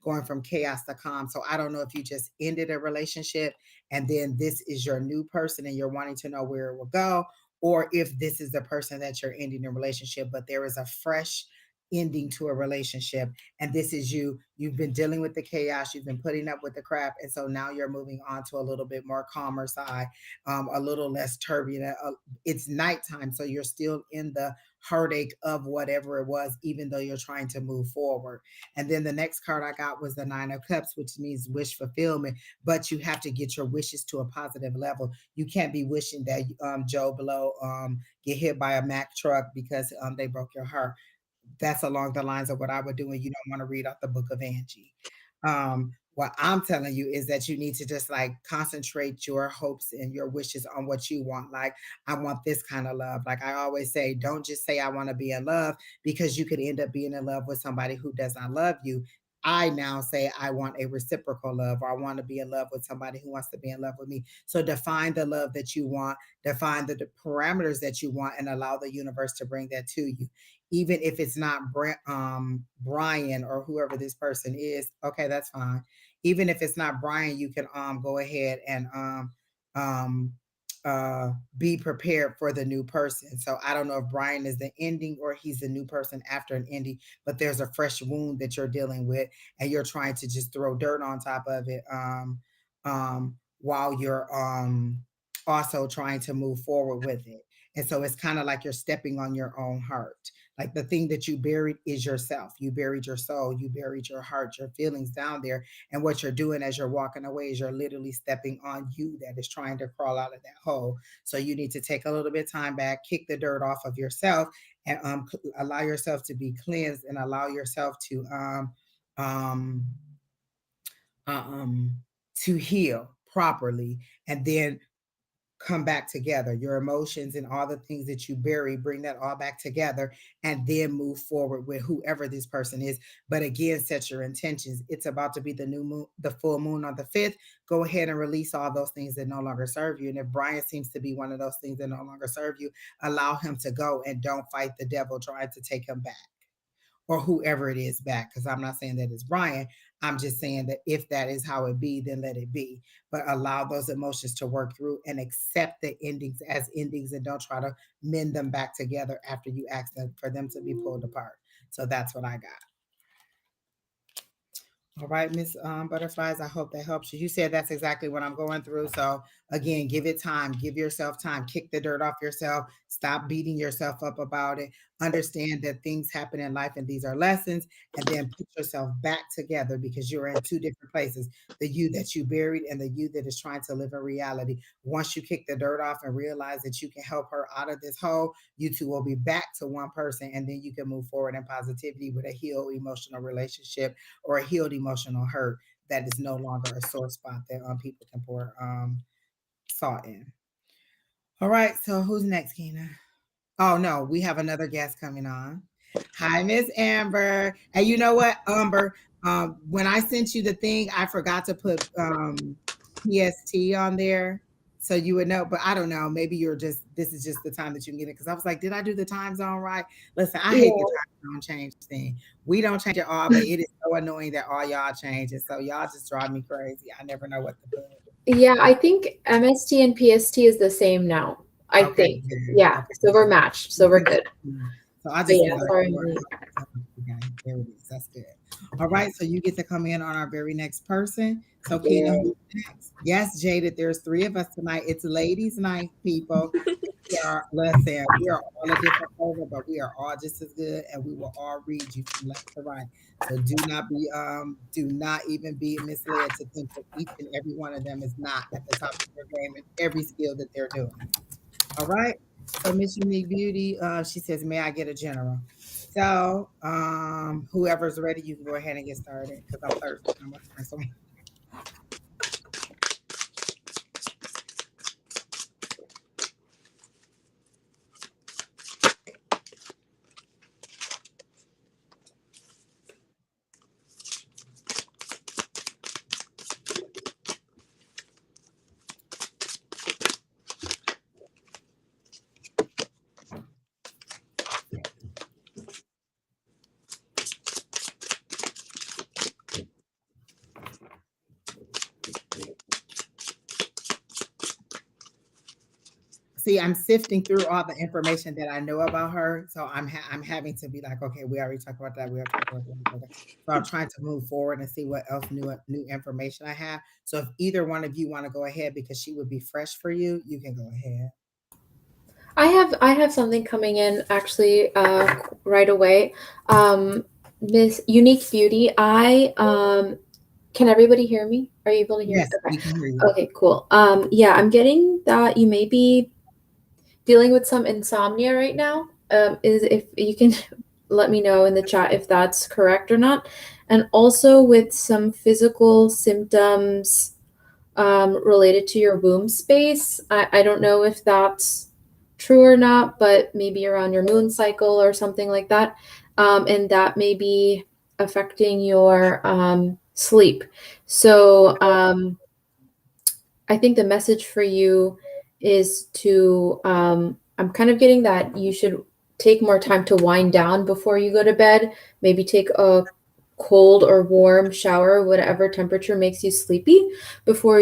going from chaos to calm. So I don't know if you just ended a relationship and then this is your new person and you're wanting to know where it will go, or if this is the person that you're ending a relationship, but there is a fresh ending to a relationship, and this is you've been dealing with the chaos, you've been putting up with the crap, and so now you're moving on to a little bit more calmer side, a little less turbulent. It's nighttime, so you're still in the heartache of whatever it was, even though you're trying to move forward. And then the next card I got was the Nine of Cups, which means wish fulfillment, but you have to get your wishes to a positive level. You can't be wishing that Joe Blow get hit by a Mack truck because they broke your heart. That's along the lines of what I would do when you don't want to read off the book of Angie. What I'm telling you is that you need to just like concentrate your hopes and your wishes on what you want. Like, I want this kind of love. Like I always say, don't just say I want to be in love, because you could end up being in love with somebody who does not love you. I now say I want a reciprocal love, or I want to be in love with somebody who wants to be in love with me. So define the love that you want, define the parameters that you want, and allow the universe to bring that to you, even if it's not Brian or whoever this person is. Okay, that's fine. Even if it's not Brian, you can go ahead and um, be prepared for the new person. So I don't know if Brian is the ending or he's the new person after an ending, but there's a fresh wound that you're dealing with, and you're trying to just throw dirt on top of it, while you're also trying to move forward with it. And so it's kind of like you're stepping on your own heart. Like the thing that you buried is yourself. You buried your soul, you buried your heart, your feelings down there. And what you're doing as you're walking away is you're literally stepping on you that is trying to crawl out of that hole. So you need to take a little bit of time back, kick the dirt off of yourself, and allow yourself to be cleansed, and allow yourself um, um, to heal properly. And then come back together. Your emotions and all the things that you bury, bring that all back together, and then move forward with whoever this person is. But again, set your intentions. It's about to be the new moon, the full moon on the 5th. Go ahead and release all those things that no longer serve you. And if Brian seems to be one of those things that no longer serve you, allow him to go, and don't fight the devil trying to take him back. or whoever it is back, because I'm not saying that it's Brian. I'm just saying that if that is how it be, then let it be. But allow those emotions to work through and accept the endings as endings, and don't try to mend them back together after you ask them for them to be pulled apart. So that's what I got. All right, Miss Butterflies, I hope that helps you. You said that's exactly what I'm going through. So again, give it time, give yourself time, kick the dirt off yourself, stop beating yourself up about it. Understand that things happen in life and these are lessons, and then put yourself back together because you're in two different places. The you that you buried and the you that is trying to live in reality. Once you kick the dirt off and realize that you can help her out of this hole, you two will be back to one person, and then you can move forward in positivity with a healed emotional relationship or a healed emotional hurt that is no longer a sore spot that people can pour salt in. All right, so who's next, Keena? Oh no, we have another guest coming on. Hi, Miss Amber. And you know what, Amber? When I sent you the thing, I forgot to put PST on there, so you would know. But I don't know. Maybe you're just this is just the time that you can get it. Because I was like, did I do the time zone right? Listen, I hate the Yeah. time zone change thing. We don't change it all, but it is so annoying that all y'all change it. So y'all just drive me crazy. I never know what to put. Yeah, I think MST and PST is the same now. I Okay, think. good. Yeah. Okay, So we're so matched. you So we're can get good. so I But just yeah, need like sorry. 4 hours. Okay, there it is. That's good. All right, so you get to come in on our very next person. So Keena, Yeah. who's next? Yes, Jaded, there's 3 of us tonight. It's ladies' night, people. We are, listen, we are all a different flavor, but we are all just as good, and we will all read you from left to right. So do not even be misled to think that each and every one of them is not at the top of their game in every skill that they're doing. All right. So Miss Unique Beauty, she says, "May I get a general?" So, whoever's ready, you can go ahead and get started because I'm thirsty. I'm about to drink some. See, I'm sifting through all the information that I know about her, so I'm having to be like, okay, we already talked about that. We already talked about that. Okay. So I'm trying to move forward and see what else new information I have. So if either one of you want to go ahead, because she would be fresh for you, you can go ahead. I have something coming in actually right away. Um Miss Unique Beauty, I can everybody hear me? Are you able to hear me? Yes, Okay. we can hear you. Okay, cool. Yeah, I'm getting that you may be dealing with some insomnia right now. Is if you can let me know in the chat if that's correct or not. And also with some physical symptoms related to your womb space. I don't know if that's true or not, but maybe around your moon cycle or something like that. And that may be affecting your sleep. So I think the message for you is to, I'm kind of getting that you should take more time to wind down before you go to bed. Maybe take a cold or warm shower, whatever temperature makes you sleepy, before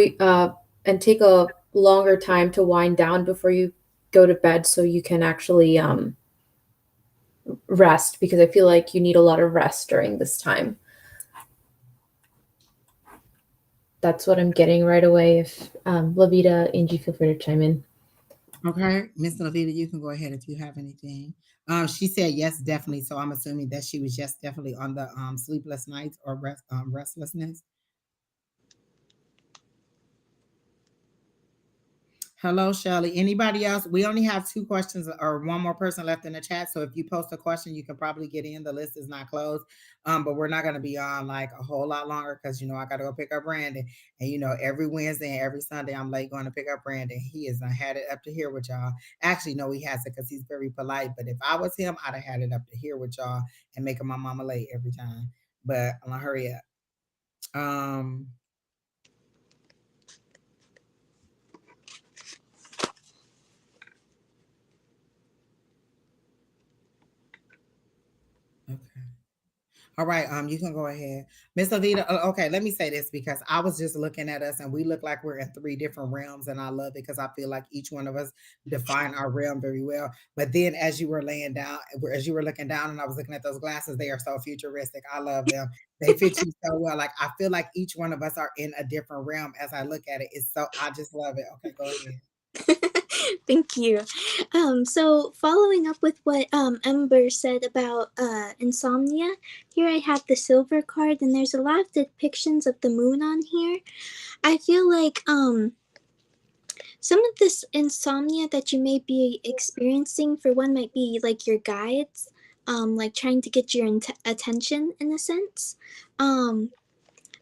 and take a longer time to wind down before you go to bed so you can actually rest, because I feel like you need a lot of rest during this time. That's what I'm getting right away. If Lavita, Angie, feel free to chime in. Okay, Miss Lavita, you can go ahead if you have anything. She said yes, definitely. So I'm assuming that she was just definitely on the sleepless nights or restlessness. Hello, Shelley. Anybody else? We only have 2 questions or one more person left in the chat. So if you post a question, you can probably get in. The list is not closed. But we're not going to be on like a whole lot longer because, I got to go pick up Brandon. And, every Wednesday and every Sunday, I'm late going to pick up Brandon. He has had it up to here with y'all. Actually, no, he hasn't because he's very polite. But if I was him, I'd have had it up to here with y'all and making my mama late every time. But I'm going to hurry up. Um, okay. All right, you can go ahead. Miss Lavita. Okay, let me say this because I was just looking at us and we look like we're in three different realms, and I love it because I feel like each one of us define our realm very well. But then as you were laying down, as you were looking down and I was looking at those glasses, they are so futuristic. I love them. They fit you so well. Like I feel like each one of us are in a different realm as I look at it. It's so I just love it. Okay, go ahead. Thank you. So following up with what Ember said about insomnia, here I have the silver card, and there's a lot of depictions of the moon on here. I feel like some of this insomnia that you may be experiencing, for one, might be like your guides, like trying to get your attention in a sense. Um,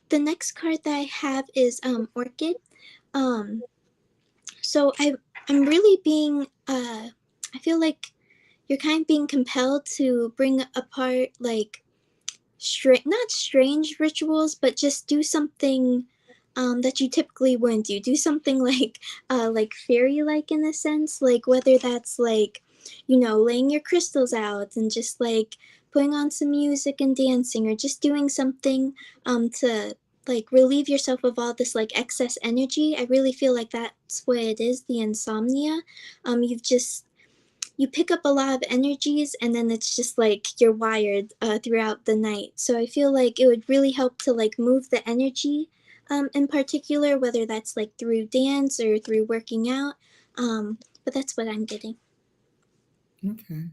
the next card that I have is Orchid. Um, so I'm really being I feel like you're kind of being compelled to bring apart like not strange rituals, but just do something that you typically wouldn't do. Do something like fairy like in a sense, like whether that's like, you know, laying your crystals out and just like putting on some music and dancing, or just doing something to like relieve yourself of all this like excess energy. I really feel like that's what it is, the insomnia. You've just you pick up a lot of energies, and then it's just like you're wired throughout the night. So I feel like it would really help to like move the energy in particular, whether that's like through dance or through working out. But that's what I'm getting. Okay.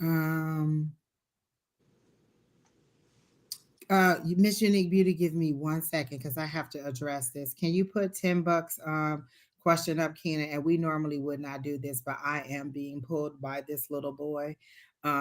Um Miss Unique Beauty, give me 1 second because I have to address this. Can you put $10 question up, Keena? And we normally would not do this, but I am being pulled by this little boy.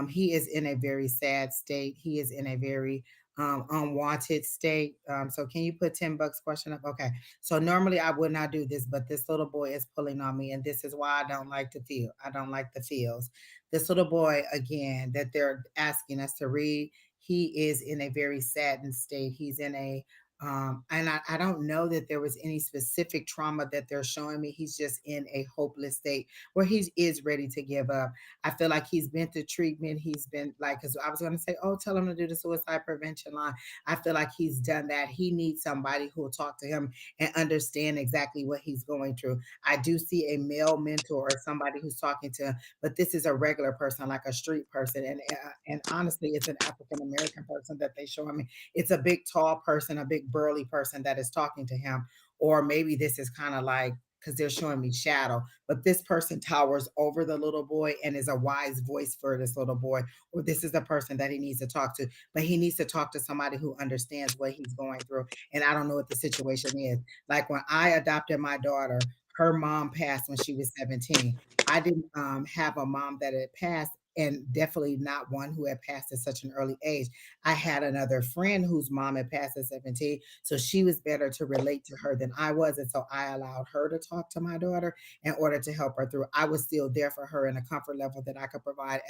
He is in a very sad state. He is in a very unwanted state. So can you put $10 question up? Okay. So normally I would not do this, but this little boy is pulling on me, and this is why I don't like to feel. I don't like the feels. This little boy again that they're asking us to read, he is in a very saddened state. He's in a and I don't know that there was any specific trauma that they're showing me. He's just in a hopeless state where he is ready to give up. I feel like he's been through treatment. He's been like, because I was going to say, oh, tell him to do the suicide prevention line. I feel like he's done that. He needs somebody who will talk to him and understand exactly what he's going through. I do see a male mentor or somebody who's talking to him, but this is a regular person, like a street person, and honestly, it's an African American person that they show me. It's a big, tall person, a big, burly person that is talking to him, or maybe this is kind of like because they're showing me shadow, but this person towers over the little boy and is a wise voice for this little boy, or this is the person that he needs to talk to, but he needs to talk to somebody who understands what he's going through. And I don't know what the situation is. Like when I adopted my daughter, her mom passed when she was 17. I didn't have a mom that had passed, and definitely not one who had passed at such an early age. I had another friend whose mom had passed at 17, so she was better to relate to her than I was. And so I allowed her to talk to my daughter in order to help her through. I was still there for her in a comfort level that I could provide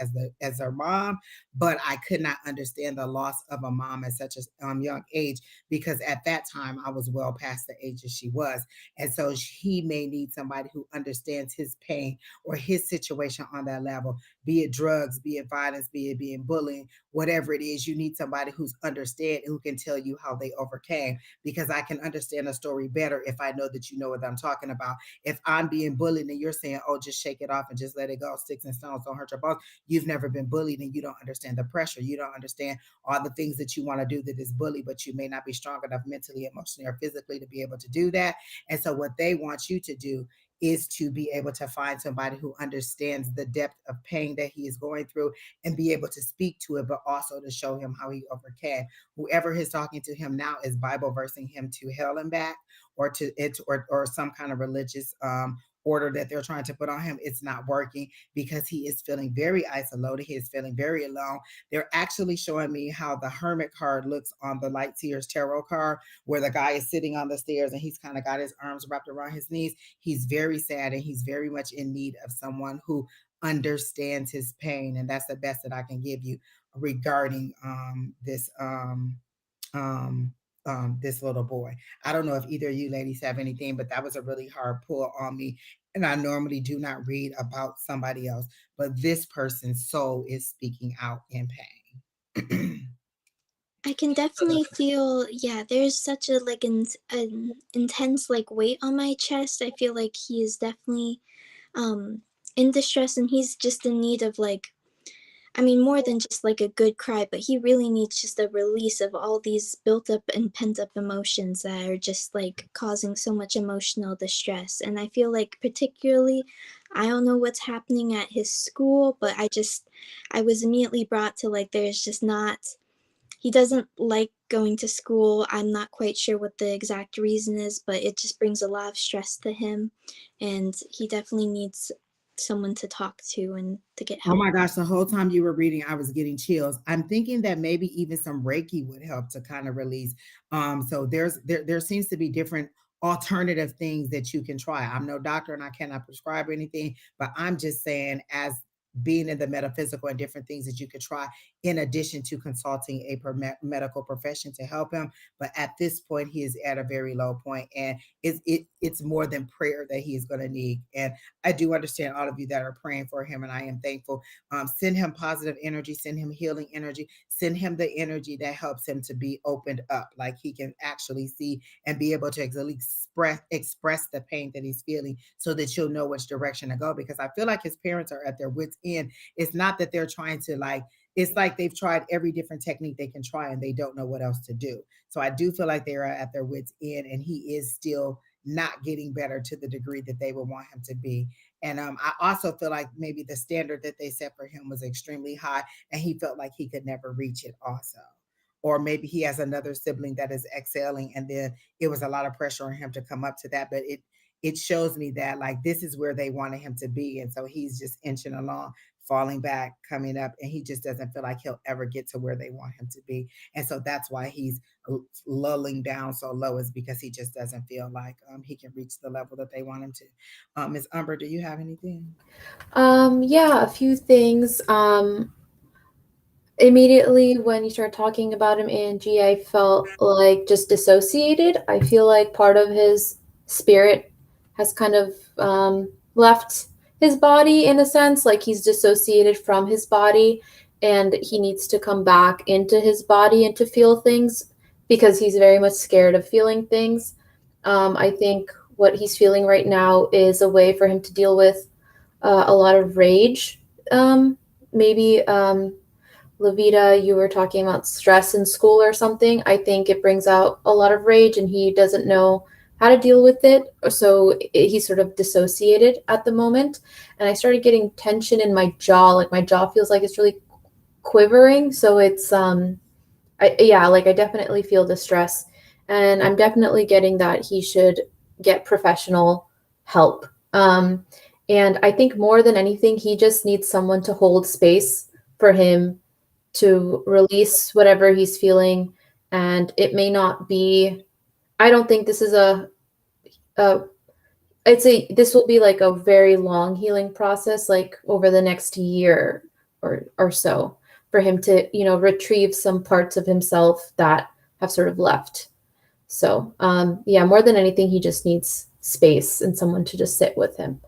as her mom, but I could not understand the loss of a mom at such a young age, because at that time I was well past the age that she was. And so he may need somebody who understands his pain or his situation on that level, be it drugs, be it violence, be it being bullying, whatever it is. You need somebody who's understand, who can tell you how they overcame, because I can understand a story better if I know that you know what I'm talking about. If I'm being bullied and you're saying, oh, just shake it off and just let it go, sticks and stones don't hurt your bones, you've never been bullied and you don't understand the pressure. You don't understand all the things that you want to do that is bully, but you may not be strong enough mentally, emotionally, or physically to be able to do that. And so what they want you to do is to be able to find somebody who understands the depth of pain that he is going through and be able to speak to it, but also to show him how he overcame. Whoever is talking to him now is Bible versing him to hell and back, or to it, or some kind of religious order that they're trying to put on him. It's not working because he is feeling very isolated. He is feeling very alone. They're actually showing me how the hermit card looks on the Light Seers tarot card, where the guy is sitting on the stairs and he's kind of got his arms wrapped around his knees. He's very sad and he's very much in need of someone who understands his pain. And that's the best that I can give you regarding um, this little boy. I don't know if either of you ladies have anything, but that was a really hard pull on me. And I normally do not read about somebody else, but this person's soul is speaking out in pain. I can definitely feel, yeah, there's such a like an intense like weight on my chest. I feel like he is definitely um in distress, and he's just in need of like, I mean, more than just like a good cry, but he really needs just a release of all these built up and pent up emotions that are just like causing so much emotional distress. And I feel like, particularly, I don't know what's happening at his school, but I was immediately brought to like, there's just not, he doesn't like going to school. I'm not quite sure what the exact reason is, but it just brings a lot of stress to him. And he definitely needs someone to talk to and to get Oh help. my gosh, the whole time you were reading, I was getting chills. I'm thinking that maybe even some Reiki would help to kind of release. So there seems to be different alternative things that you can try. I'm no doctor and I cannot prescribe anything, but I'm just saying as being in the metaphysical and different things that you could try in addition to consulting a medical profession to help him. But at this point, he is at a very low point, and it's more than prayer that he is going to need. And I do understand all of you that are praying for him, and I am thankful. Send him positive energy, send him healing energy, send him the energy that helps him to be opened up, like he can actually see and be able to express the pain that he's feeling, so that you'll know which direction to go. Because I feel like his parents are at their wits' end. It's not that they're trying to like. It's like they've tried every different technique they can try, and they don't know what else to do. So I do feel like they are at their wits' end, and he is still not getting better to the degree that they would want him to be. And I also feel like maybe the standard that they set for him was extremely high, and he felt like he could never reach it, also. Or maybe he has another sibling that is excelling, and then it was a lot of pressure on him to come up to that. But it shows me that like this is where they wanted him to be, and so he's just inching along, falling back, coming up, and he just doesn't feel like he'll ever get to where they want him to be. And so that's why he's lulling down so low, is because he just doesn't feel like he can reach the level that they want him to. Ms. Umber, do you have anything? Yeah, a few things. Immediately when you start talking about him, Angie, I felt like just dissociated. I feel like part of his spirit has kind of left his body in a sense, like he's dissociated from his body and he needs to come back into his body and to feel things because he's very much scared of feeling things. I think what he's feeling right now is a way for him to deal with a lot of rage. Maybe Lavida, you were talking about stress in school or something. I think it brings out a lot of rage and he doesn't know how to deal with it. So he's sort of dissociated at the moment. And I started getting tension in my jaw. Like my jaw feels like it's really quivering. So yeah, like I definitely feel the stress. And I'm definitely getting that he should get professional help. And I think more than anything, he just needs someone to hold space for him to release whatever he's feeling. And it may not be, I don't think this is a this will be like a very long healing process, like over the next year or so, for him to, retrieve some parts of himself that have sort of left. So, yeah, more than anything, he just needs space and someone to just sit with him.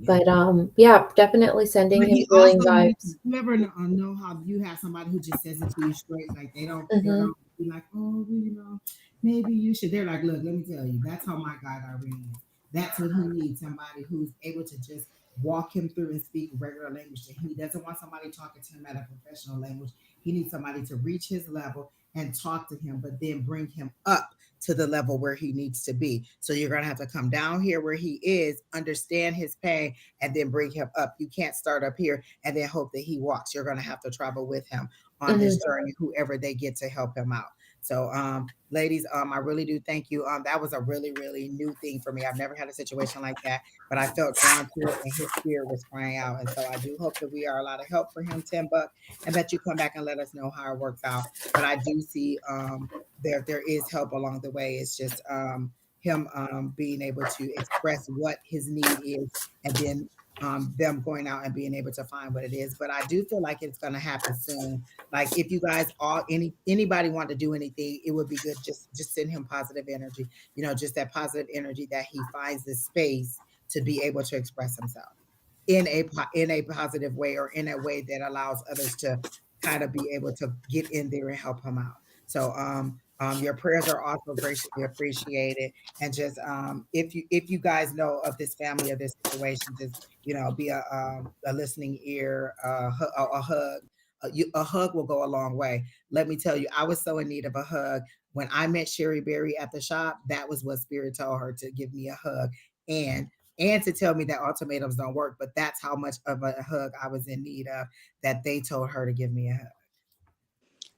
Yeah. But yeah, definitely sending But him he healing also needs, vibes. you ever know how you have somebody who just says it to you straight, like they Mm-hmm. don't be like, oh, well, maybe you should. They're like, look, let me tell you, that's how my guy Irene is. That's what he needs, somebody who's able to just walk him through and speak regular language to him. He doesn't want somebody talking to him at a professional language. He needs somebody to reach his level and talk to him, but then bring him up to the level where he needs to be. So you're going to have to come down here where he is, understand his pain, and then bring him up. You can't start up here and then hope that he walks. You're going to have to travel with him on this Mm-hmm. journey, whoever they get to help him out. So, ladies, I really do thank you. That was a really, really new thing for me. I've never had a situation like that, but I felt drawn to it, and his spirit was crying out. And so, I do hope that we are a lot of help for him, $10, and that you come back and let us know how it works out. But I do see there is help along the way. It's just him being able to express what his need is, and then them going out and being able to find what it is. But I do feel like it's going to happen soon. Like if you guys all anybody want to do anything, it would be good just send him positive energy. Just that positive energy that he finds the space to be able to express himself in a positive way, or in a way that allows others to kind of be able to get in there and help him out. So your prayers are also graciously appreciated. And just if you guys know of this family or this situation, just be a listening ear, a hug. A hug will go a long way. Let me tell you, I was so in need of a hug when I met Sherry Berry at the shop. That was what Spirit told her, to give me a hug, and and to tell me that ultimatums don't work. But that's how much of a hug I was in need of, that they told her to give me a hug.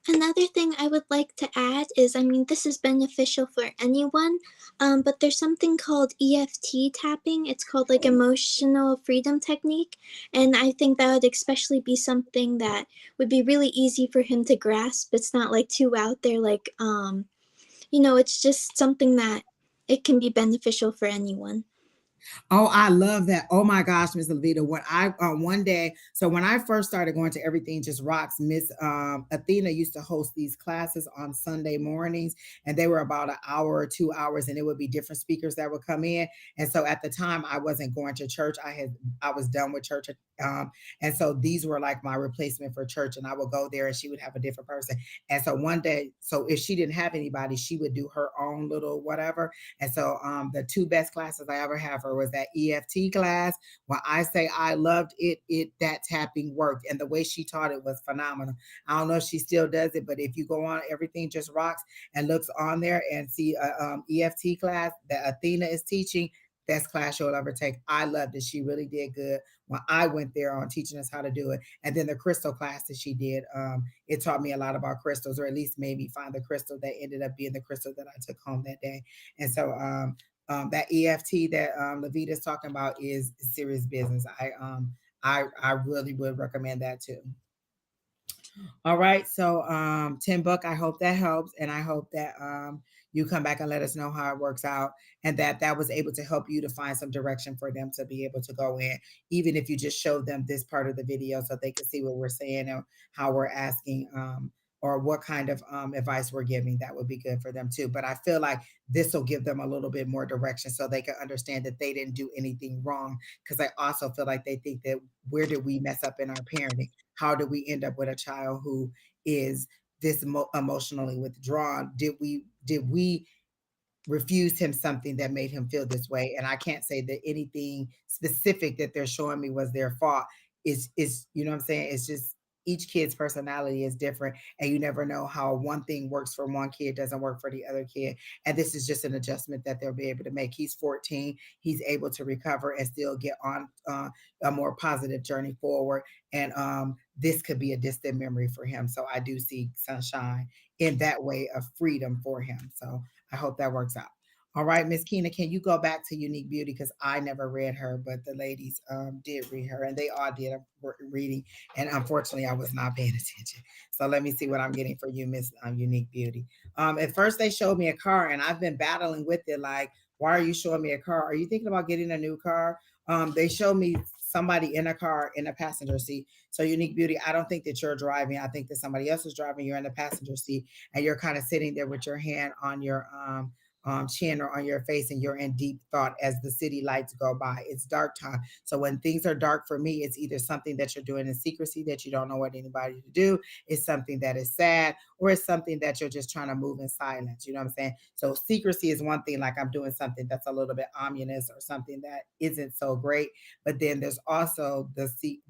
Another thing I would like to add is, I mean, this is beneficial for anyone, but there's something called EFT tapping. It's called like emotional freedom technique. And I think that would especially be something that would be really easy for him to grasp. It's not like too out there, like, it's just something that it can be beneficial for anyone. Oh, I love that. Oh my gosh, Miss Lavida. When I one day, so when I first started going to Everything Just Rocks, Miss Athena used to host these classes on Sunday mornings, and they were about an hour or 2 hours, and it would be different speakers that would come in. And so at the time, I wasn't going to church. I was done with church. And so these were like my replacement for church, and I would go there, and she would have a different person. And so one day, so if she didn't have anybody, she would do her own little whatever. And so the two best classes I ever had for was that EFT class. When I say I loved it, that tapping worked, and the way she taught it was phenomenal. I don't know if she still does it, but if you go on Everything Just Rocks and looks on there and see a EFT class that Athena is teaching, best class you'll ever take. I loved it. She really did good when I went there on teaching us how to do it. And then the crystal class that she did, it taught me a lot about crystals, or at least made me find the crystal that ended up being the crystal that I took home that day. And so that EFT that Lavita is talking about is serious business. I really would recommend that too. All right. So, Tim Buck, I hope that helps. And I hope that you come back and let us know how it works out, and that was able to help you to find some direction for them to be able to go in, even if you just showed them this part of the video so they could see what we're saying or how we're asking, or what kind of advice we're giving. That would be good for them too. But I feel like this will give them a little bit more direction so they can understand that they didn't do anything wrong. Because I also feel like they think that, where did we mess up in our parenting? How did we end up with a child who is this emotionally withdrawn? Did we refused him something that made him feel this way? And I can't say that anything specific that they're showing me was their fault. Is you know what I'm saying? It's just each kid's personality is different, and you never know how one thing works for one kid doesn't work for the other kid. And this is just an adjustment that they'll be able to make. He's 14. He's able to recover and still get on a more positive journey forward. And this could be a distant memory for him. So I do see sunshine in that way of freedom for him. So I hope that works out. All right, Miss Keena, can you go back to Unique Beauty? Because I never read her, but the ladies did read her, and they all did a reading. And unfortunately, I was not paying attention. So let me see what I'm getting for you, Miss Unique Beauty. At first, they showed me a car, and I've been battling with it. Like, why are you showing me a car? Are you thinking about getting a new car? They showed me somebody in a car in a passenger seat. So Unique Beauty, I don't think that you're driving. I think that somebody else is driving. You're in the passenger seat, and you're kind of sitting there with your hand on your chin or on your face, and you're in deep thought as the city lights go by. It's dark time. So when things are dark for me, it's either something that you're doing in secrecy that you don't know what anybody to do, it's something that is sad, or it's something that you're just trying to move in silence. You know what I'm saying? So secrecy is one thing, like I'm doing something that's a little bit ominous or something that isn't so great. But then there's also the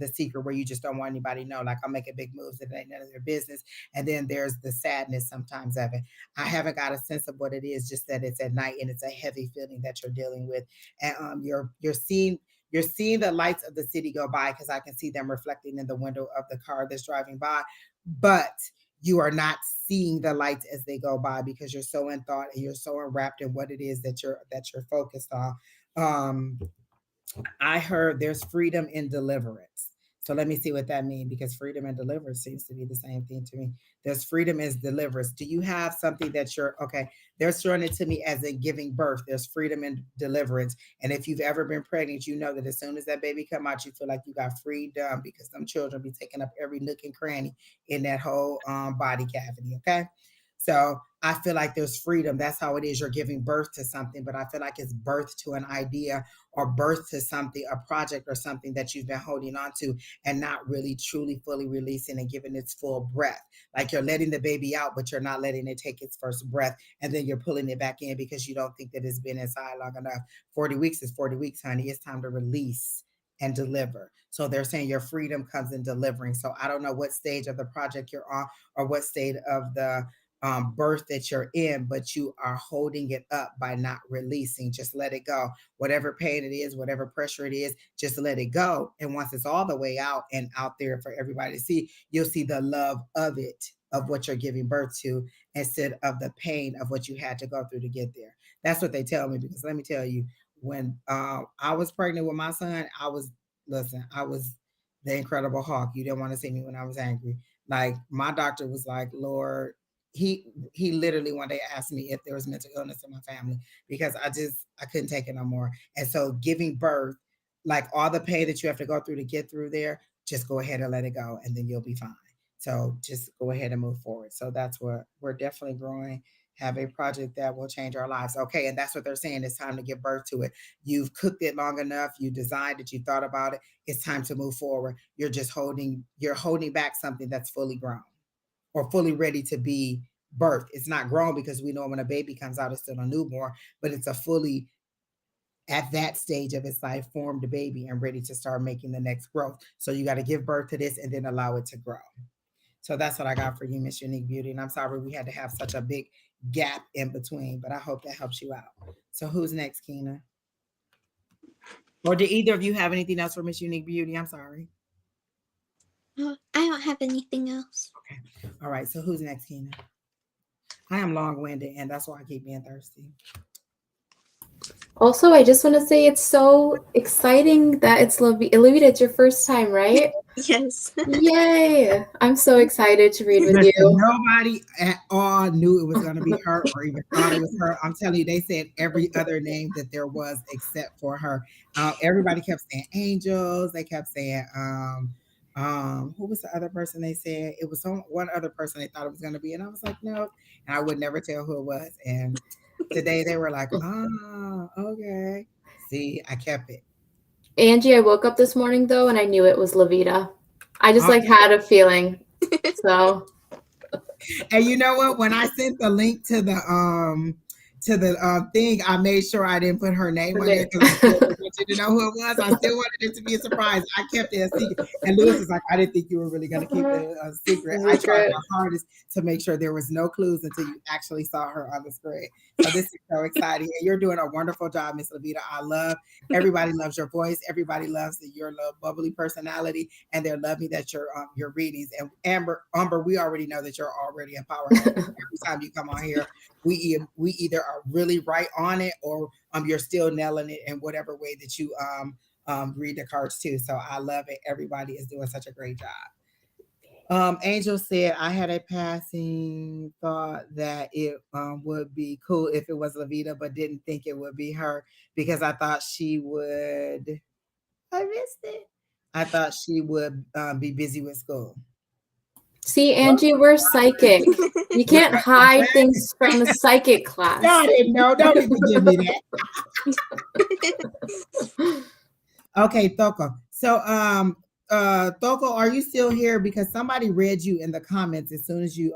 secret where you just don't want anybody to know, like I'm making big moves that ain't none of their business. And then there's the sadness sometimes of it. I haven't got a sense of what it is, just that it's at night and it's a heavy feeling that you're dealing with. And you're seeing the lights of the city go by, because I can see them reflecting in the window of the car that's driving by. But you are not seeing the lights as they go by, because you're so in thought and you're so enwrapped in what it is that you're focused on. Um, I heard there's freedom in deliverance. So let me see what that means, because freedom and deliverance seems to be the same thing to me. There's freedom is deliverance. Do you have something that you're okay? They're showing it to me as in giving birth. There's freedom and deliverance. And if you've ever been pregnant, you know that as soon as that baby come out, you feel like you got freedom, because them children be taking up every nook and cranny in that whole body cavity. Okay. So I feel like there's freedom. That's how it is. You're giving birth to something, but I feel like it's birth to an idea or birth to something, a project or something that you've been holding on to and not really truly fully releasing and giving its full breath. Like you're letting the baby out, but you're not letting it take its first breath. And then you're pulling it back in because you don't think that it's been inside long enough. 40 weeks is 40 weeks, honey. It's time to release and deliver. So they're saying your freedom comes in delivering. So I don't know what stage of the project you're on or what state of the birth that you're in, but you are holding it up by not releasing. Just let it go. Whatever pain it is, whatever pressure it is, just let it go. And once it's all the way out and out there for everybody to see, you'll see the love of it, of what you're giving birth to, instead of the pain of what you had to go through to get there. That's what they tell me. Because let me tell you, when I was pregnant with my son, I was the Incredible Hulk. You didn't want to see me when I was angry. Like my doctor was like, Lord, he literally one day asked me if there was mental illness in my family because I couldn't take it no more. And so giving birth, like all the pain that you have to go through to get through there, just go ahead and let it go, and then you'll be fine. So just go ahead and move forward. So that's what we're definitely growing. Have a project that will change our lives. Okay, and that's what they're saying. It's time to give birth to it. You've cooked it long enough. You designed it. You thought about it. It's time to move forward. You're holding back something that's fully grown or fully ready to be birthed. It's not grown because we know when a baby comes out, it's still a newborn, but it's a fully at that stage of its life formed baby and ready to start making the next growth. So you got to give birth to this and then allow it to grow. So that's what I got for you, Miss Unique Beauty. And I'm sorry we had to have such a big gap in between, but I hope that helps you out. So who's next, Keena? Or did either of you have anything else for Miss Unique Beauty? I'm sorry. Oh, I don't have anything else. Okay. All right. So who's next, Keena? I am long-winded, and that's why I keep being thirsty. Also, I just want to say it's so exciting that it's Lavida. It's your first time, right? Yes. Yay! I'm so excited to read with Listen, you. nobody at all knew it was going to be her or even thought it was her. I'm telling you, they said every other name that there was except for her. Everybody kept saying angels. They kept saying, who was the other person they said? It was one other person they thought it was going to be. And I was like, no. And I would never tell who it was. And today they were like, okay. See, I kept it. Angie, I woke up this morning though, and I knew it was Lavida. I just like had a feeling. So, and you know what? When I sent the link to the thing, I made sure I didn't put her name on there because I still didn't want you to know who it was. I still wanted it to be a surprise. I kept it a secret. And Lewis was like, I didn't think you were really going to keep it a secret. I tried my hardest to make sure there was no clues until you actually saw her on the screen. So this is so exciting. And you're doing a wonderful job, Miss Lavida. Everybody loves your voice. Everybody loves your little bubbly personality. And they're loving that your readings. And Umber, we already know that you're already a powerhouse. Every time you come on here, we either are really right on it or you're still nailing it in whatever way that you read the cards too. So I love it. Everybody is doing such a great job. Angel said, I had a passing thought that it would be cool if it was Lavida, but didn't think it would be her because I thought she would. I missed it. I thought she would be busy with school. See, Angie, we're psychic. You can't hide things from a psychic class. I didn't know. Don't even give me that. Okay, Thoko. So, Thoko, are you still here? Because somebody read you in the comments as soon as you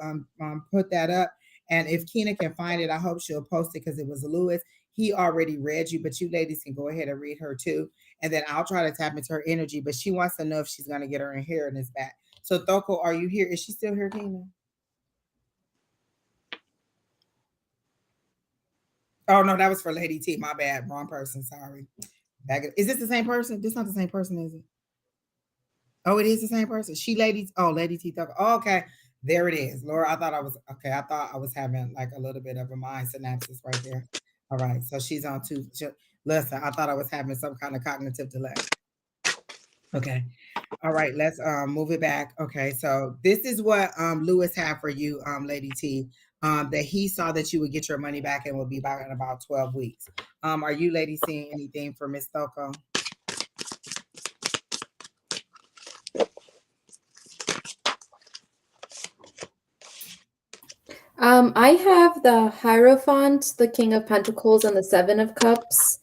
put that up. And if Keena can find it, I hope she'll post it because it was Lewis. He already read you, but you ladies can go ahead and read her too. And then I'll try to tap into her energy, but she wants to know if she's going to get her inheritance back. So, Thoko, are you here? Is she still here, Keena? Oh, no, that was for Lady T. My bad. Wrong person. Sorry. Is this the same person? This not the same person, is it? Oh, it is the same person. Lady T. Thoko. Oh, okay. There it is. Laura, I thought I was having like a little bit of a mind synapses right there. All right. So she's on two. Listen, I thought I was having some kind of cognitive delay. Okay. All right, let's move it back. Okay, so this is what Lewis had for you, Lady T. That he saw that you would get your money back and will be back in about 12 weeks. Are you ladies seeing anything for Miss Thoko? I have the Hierophant, the King of Pentacles, and the Seven of Cups.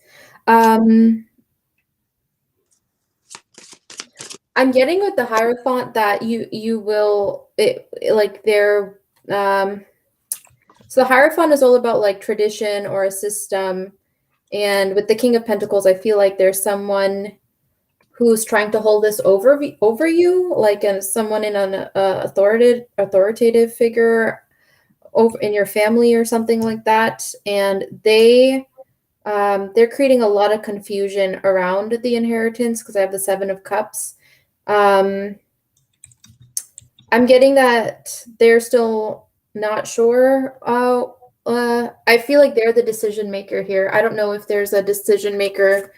I'm getting with the Hierophant that you will like they're so the Hierophant is all about like tradition or a system, and with the King of Pentacles, I feel like there's someone who's trying to hold this over you, like someone in an authoritative figure over in your family or something like that, and they're creating a lot of confusion around the inheritance because I have the Seven of Cups. I'm getting that they're still not sure. I feel like they're the decision maker here. I don't know if there's a decision maker.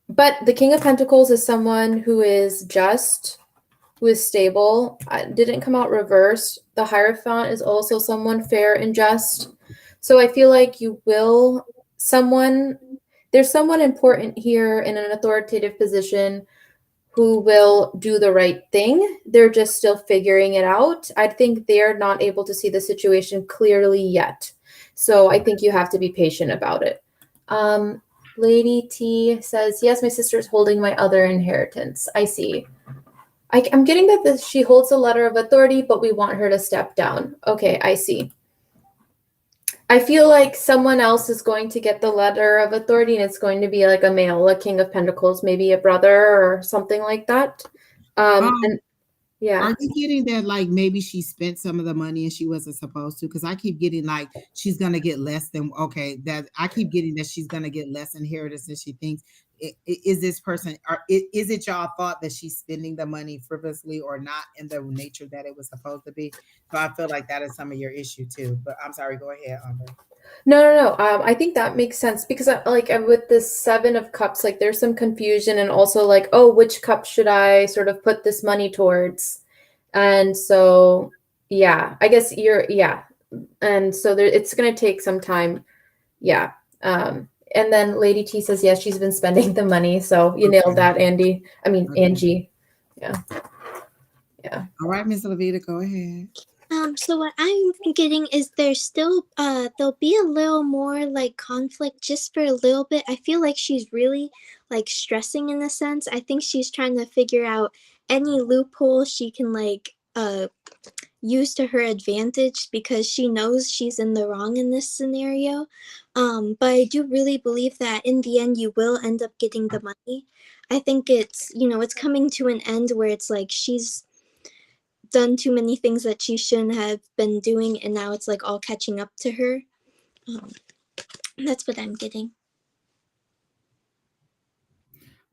But the King of Pentacles is someone who is just, who is stable. Didn't come out reversed. The Hierophant is also someone fair and just. So I feel like there's someone important here in an authoritative position who will do the right thing. They're just still figuring it out. I think they're not able to see the situation clearly yet. So I think you have to be patient about it. Lady T says, yes, my sister is holding my other inheritance. I see. I'm getting that she holds a letter of authority, but we want her to step down. Okay, I see. I feel like someone else is going to get the letter of authority, and it's going to be like a male, a King of Pentacles, maybe a brother or something like that. And yeah. Are you getting that like maybe she spent some of the money and she wasn't supposed to? Because I keep getting like she's gonna get less than that I keep getting that she's gonna get less inheritance than she thinks. Is this person, or is it y'all thought that she's spending the money frivolously or not in the nature that it was supposed to be? So I feel like that is some of your issue too. But I'm sorry, go ahead, Amber. No. I think that makes sense because with the Seven of Cups, like there's some confusion and also like, oh, which cup should I sort of put this money towards? And so, yeah, I guess and so it's going to take some time. Yeah. And then Lady T says, yes, she's been spending the money. So you nailed that, Andy. I mean, okay. Angie. Yeah. All right, Miss Lavida, go ahead. So what I'm getting is there's still there'll be a little more like conflict just for a little bit. I feel like she's really like stressing in a sense. I think she's trying to figure out any loophole she can like use to her advantage because she knows she's in the wrong in this scenario. But I do really believe that in the end you will end up getting the money. I think it's, it's coming to an end where it's like she's done too many things that she shouldn't have been doing, and now it's like all catching up to her. That's what I'm getting.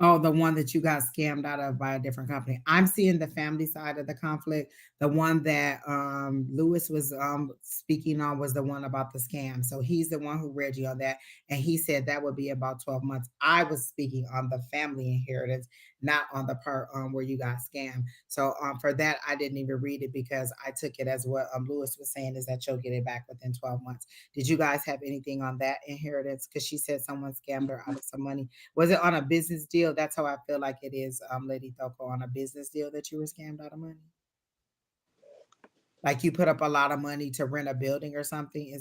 Oh, the one that you got scammed out of by a different company. I'm seeing the family side of the conflict. The one that Lewis was speaking on was the one about the scam. So he's the one who read you on that. And he said that would be about 12 months. I was speaking on the family inheritance, not on the part where you got scammed. So for that, I didn't even read it because I took it as what Lewis was saying is that you'll get it back within 12 months. Did you guys have anything on that inheritance? Because she said someone scammed her out of some money. Was it on a business deal? That's how I feel like it is, Lady Thoko, on a business deal that you were scammed out of money. Like you put up a lot of money to rent a building or something.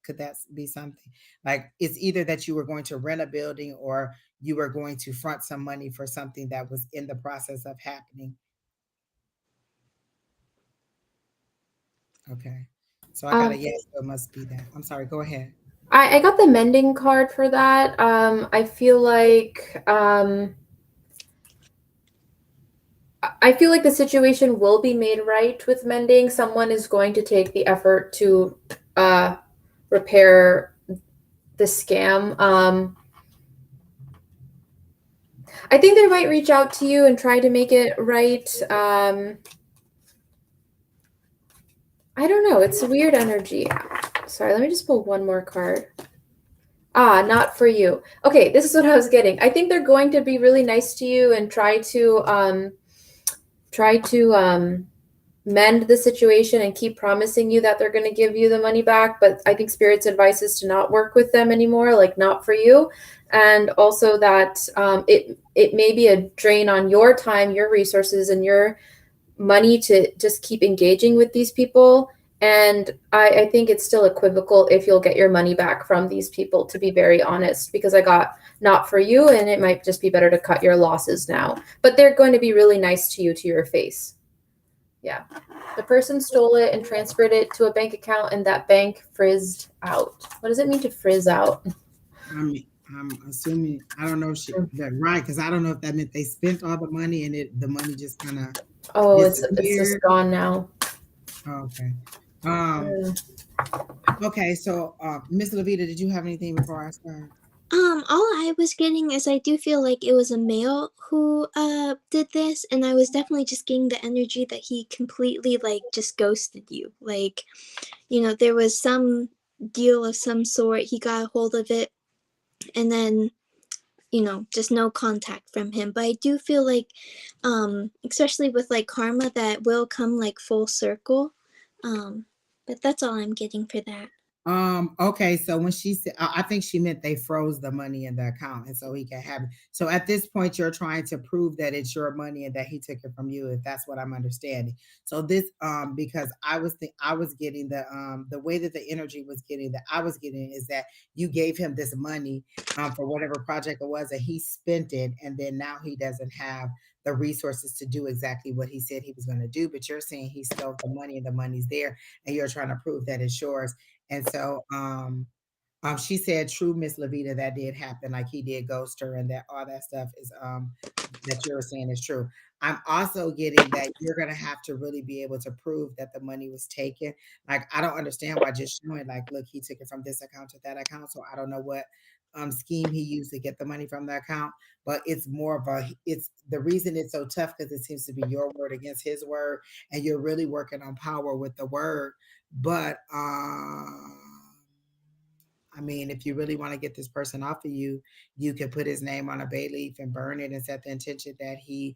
Could that be something? Like it's either that you were going to rent a building or you were going to front some money for something that was in the process of happening. Okay. So I got a yes, so it must be that. I'm sorry, go ahead. I got the mending card for that. I feel like the situation will be made right with mending. Someone is going to take the effort to repair the scam. I think they might reach out to you and try to make it right. I don't know. It's a weird energy. Sorry, let me just pull one more card. Not for you. Okay, this is what I was getting. I think they're going to be really nice to you and try to mend the situation and keep promising you that they're going to give you the money back. But I think Spirit's advice is to not work with them anymore, like not for you. And also that it may be a drain on your time, your resources, and your money to just keep engaging with these people. And I think it's still equivocal if you'll get your money back from these people, to be very honest, because I got not for you, and it might just be better to cut your losses now. But they're going to be really nice to you to your face. Yeah. The person stole it and transferred it to a bank account, and that bank frizzed out. What does it mean to frizz out? I'm assuming, I don't know if that right, because I don't know if that meant they spent all the money and the money just kind of it's just gone now. Okay. Okay, so Miss Lavida, did you have anything before I start? All I was getting is I do feel like it was a male who did this, and I was definitely just getting the energy that he completely like just ghosted you. Like, you know, there was some deal of some sort, he got a hold of it, and then, you know, just no contact from him. But I do feel like, especially with like karma, that will come like full circle. But that's all I'm getting for that. Okay, so when she said, I think she meant they froze the money in the account, and so he can have it. So at this point, you're trying to prove that it's your money and that he took it from you, if that's what I'm understanding. So this, because I was getting the way that the energy was getting that I was getting is that you gave him this money, for whatever project it was, and he spent it, and then now he doesn't have the resources to do exactly what he said he was going to do. But you're saying he stole the money and the money's there, and you're trying to prove that it's yours. And so she said, true, Miss Lavita, that did happen. Like he did ghost her, and that all that stuff is that you're saying is true. I'm also getting that you're gonna have to really be able to prove that the money was taken. Like I don't understand why just showing like, look, he took it from this account to that account. So I don't know what scheme he used to get the money from the account, but it's more of it's the reason it's so tough because it seems to be your word against his word, and you're really working on power with the word. But I mean, if you really want to get this person off of you, you could put his name on a bay leaf and burn it and set the intention that he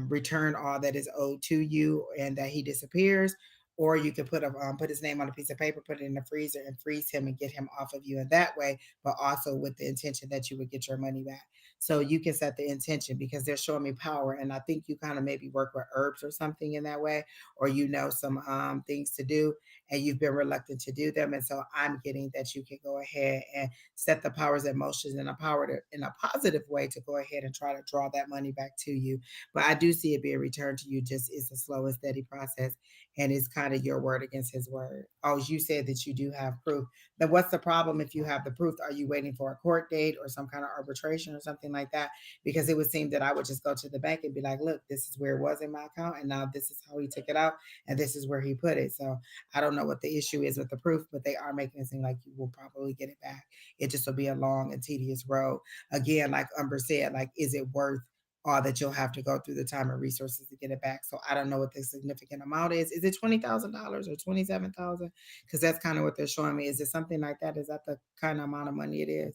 return all that is owed to you and that he disappears. Or you could put his name on a piece of paper, put it in the freezer, and freeze him and get him off of you in that way, but also with the intention that you would get your money back. So you can set the intention because they're showing me power, and I think you kind of maybe work with herbs or something in that way, or you know some things to do, and you've been reluctant to do them. And so I'm getting that you can go ahead and set the powers and motions in a positive way to go ahead and try to draw that money back to you. But I do see it being returned to you. Just it's a slow and steady process, and it's kind of your word against his word. Oh, you said that you do have proof. Then what's the problem if you have the proof? Are you waiting for a court date or some kind of arbitration or something like that? Because it would seem that I would just go to the bank and be like, look, this is where it was in my account, and now this is how he took it out, and this is where he put it. So I don't know what the issue is with the proof, but they are making it seem like you will probably get it back. It just will be a long and tedious road. Again, like Umber said, like, is it worth all that you'll have to go through the time and resources to get it back? So I don't know what the significant amount is. Is it $20,000 or 27,000? Because that's kind of what they're showing me. Is it something like that? Is that the kind of amount of money it is?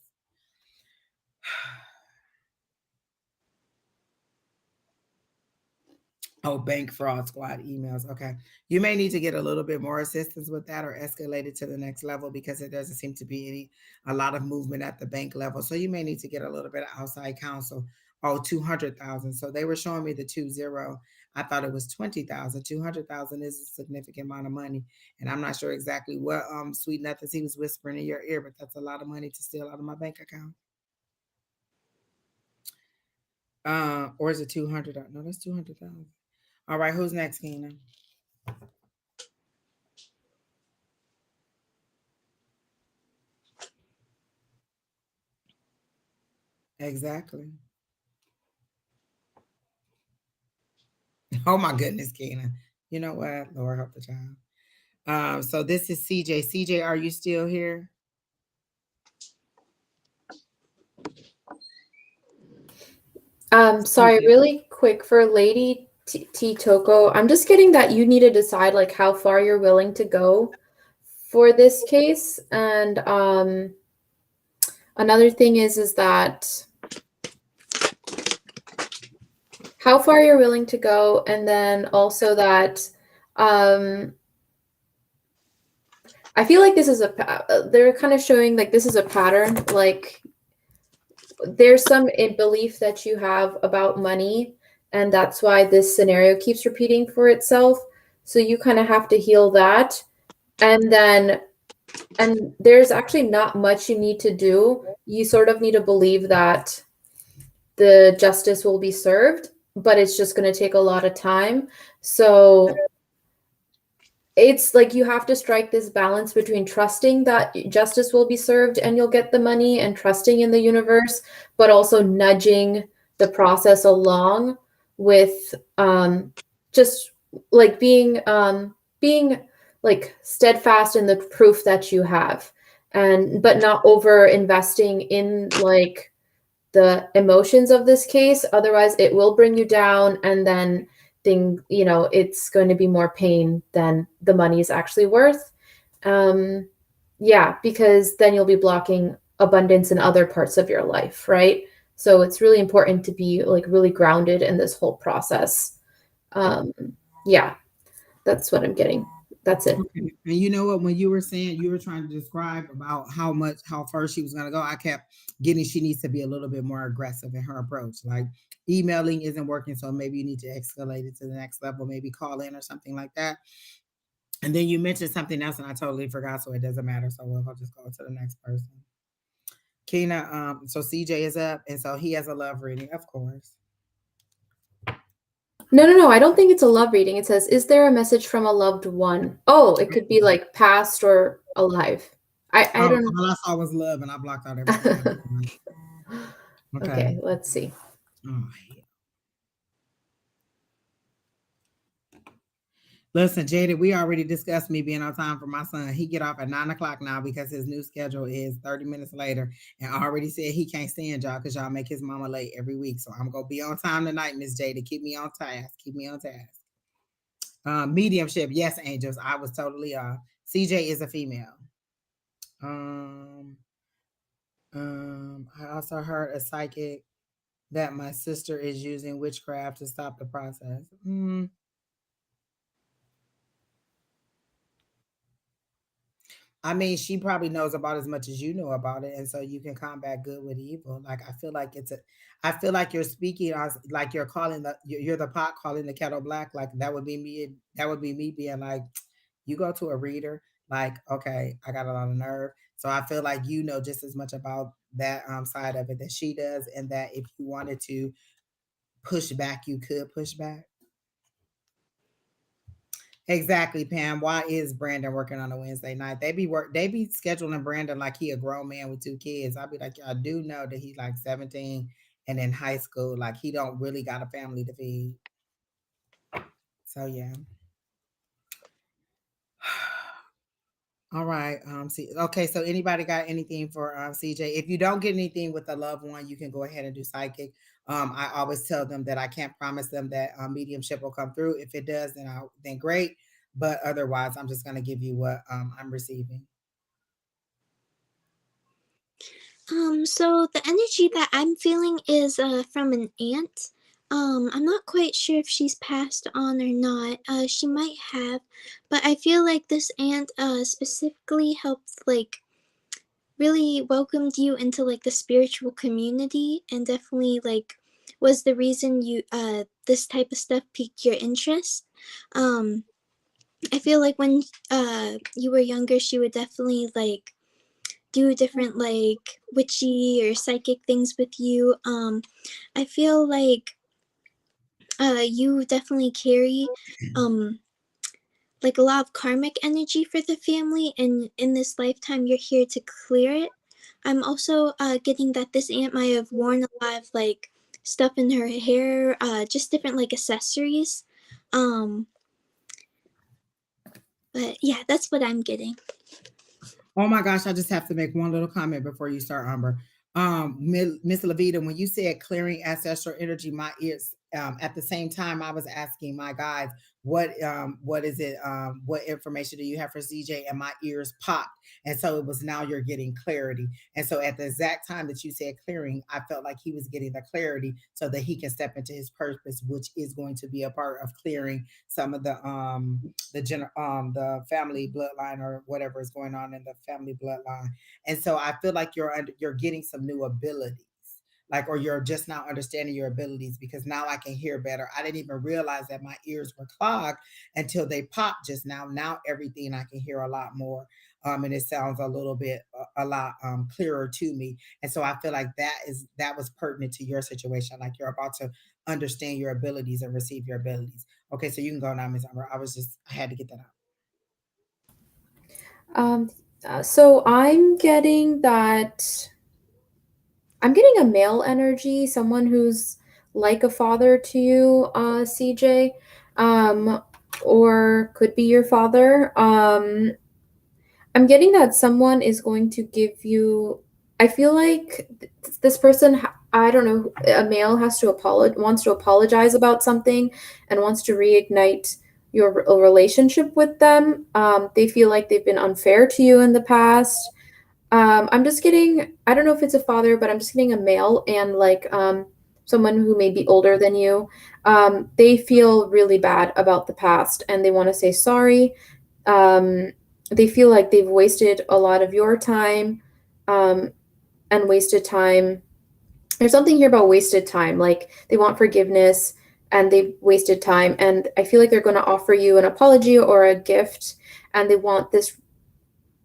Oh, bank fraud squad emails. Okay. You may need to get a little bit more assistance with that or escalate it to the next level because it doesn't seem to be a lot of movement at the bank level. So you may need to get a little bit of outside counsel. Oh, 200,000. So they were showing me the 20. I thought it was 20,000. 200,000 is a significant amount of money. And I'm not sure exactly what sweet nothings he was whispering in your ear, but that's a lot of money to steal out of my bank account. Or is it 200? No, that's 200,000. All right, who's next, Keena? Exactly. Oh my goodness, Keena. You know what? Lord help the child. So this is CJ. CJ, are you still here? Sorry, really quick for Lady T Toko. I'm just getting that you need to decide like how far you're willing to go for this case. And another thing is that how far you're willing to go, and then also that I feel like this is they're kind of showing like this is a pattern. Like there's some belief that you have about money, and that's why this scenario keeps repeating for itself. So you kind of have to heal that. And then, and there's actually not much you need to do. You sort of need to believe that the justice will be served, but it's just going to take a lot of time. So it's like you have to strike this balance between trusting that justice will be served and you'll get the money, and trusting in the universe, but also nudging the process along with just like being like steadfast in the proof that you have, and but not over investing in like the emotions of this case. Otherwise it will bring you down, and then it's going to be more pain than the money is actually worth. Yeah, because then you'll be blocking abundance in other parts of your life, right? So it's really important to be like really grounded in this whole process. Yeah, that's what I'm getting. That's it. Okay. And you know what? When you were saying, you were trying to describe about how far she was going to go, I kept getting she needs to be a little bit more aggressive in her approach. Like emailing isn't working, so maybe you need to escalate it to the next level, maybe call in or something like that. And then you mentioned something else, and I totally forgot, so it doesn't matter. So I'll just go to the next person. Kina, so CJ is up, and so he has a love reading, of course. No. I don't think it's a love reading. It says, "Is there a message from a loved one?" Oh, it could be like past or alive. I don't All I saw was love, and I blocked out everything else. Okay. Okay, let's see. Oh, listen, Jada, we already discussed me being on time for my son. He get off at 9 o'clock now because his new schedule is 30 minutes later. And I already said he can't stand y'all because y'all make his mama late every week. So I'm gonna be on time tonight, Miss Jada. Keep me on task. Keep me on task. Mediumship, yes, angels. I was totally off. CJ is a female. Um, I also heard a psychic that my sister is using witchcraft to stop the process. I mean, she probably knows about as much as you know about it, and so you can combat good with evil. Like I feel like you're speaking on, like you're calling you're the pot calling the kettle black. Like that would be me. That would be me being like, you go to a reader, like, okay, I got a lot of nerve. So I feel like you know just as much about that side of it that she does, and that if you wanted to push back, you could push back. Exactly, Pam. Why is Brandon working on a Wednesday night? They be scheduling Brandon like he a grown man with two kids. I'll be like, I do know that he's like 17 and in high school. Like he don't really got a family to feed. So yeah. All right. See, okay. So anybody got anything for CJ? If you don't get anything with a loved one, you can go ahead and do psychic. I always tell them that I can't promise them that mediumship will come through. If it does, then great. But otherwise, I'm just gonna give you what I'm receiving. So the energy that I'm feeling is from an aunt. I'm not quite sure if she's passed on or not. She might have, but I feel like this aunt specifically helped like really welcomed you into like the spiritual community, and definitely like was the reason you this type of stuff piqued your interest. I feel like when you were younger, she would definitely like do different like witchy or psychic things with you. I feel like you definitely carry like a lot of karmic energy for the family, and in this lifetime you're here to clear it. I'm also getting that this aunt might have worn a lot of like stuff in her hair, just different like accessories. Um, but yeah, that's what I'm getting. Oh my gosh, I just have to make one little comment before you start, Amber. Miss Lavida, when you said clearing ancestral energy, my ears, at the same time, I was asking my guides, what is it? What information do you have for CJ? And my ears popped. And so it was now you're getting clarity. And so at the exact time that you said clearing, I felt like he was getting the clarity so that he can step into his purpose, which is going to be a part of clearing some of the family bloodline or whatever is going on in the family bloodline. And so I feel like you're getting some new abilities. like, or you're just now understanding your abilities because now I can hear better. I didn't even realize that my ears were clogged until they popped just now. Now everything I can hear a lot more. And it sounds a little bit a lot clearer to me. And so I feel like that was pertinent to your situation. Like you're about to understand your abilities and receive your abilities. Okay, so you can go now, Miss Amber. I had to get that out. Um, so I'm getting a male energy, someone who's like a father to you, CJ, um, or could be your father. I'm getting that someone is going to give you. I feel like this person, I don't know, a male wants to apologize about something and wants to reignite a relationship with them. They feel like they've been unfair to you in the past. I'm just getting, I don't know if it's a father, but I'm just getting a male and like someone who may be older than you. They feel really bad about the past and they want to say sorry. Um, they feel like they've wasted a lot of your time um, and wasted time. There's something here about wasted time. Like they want forgiveness and they wasted time. And I feel like they're going to offer you an apology or a gift and they want this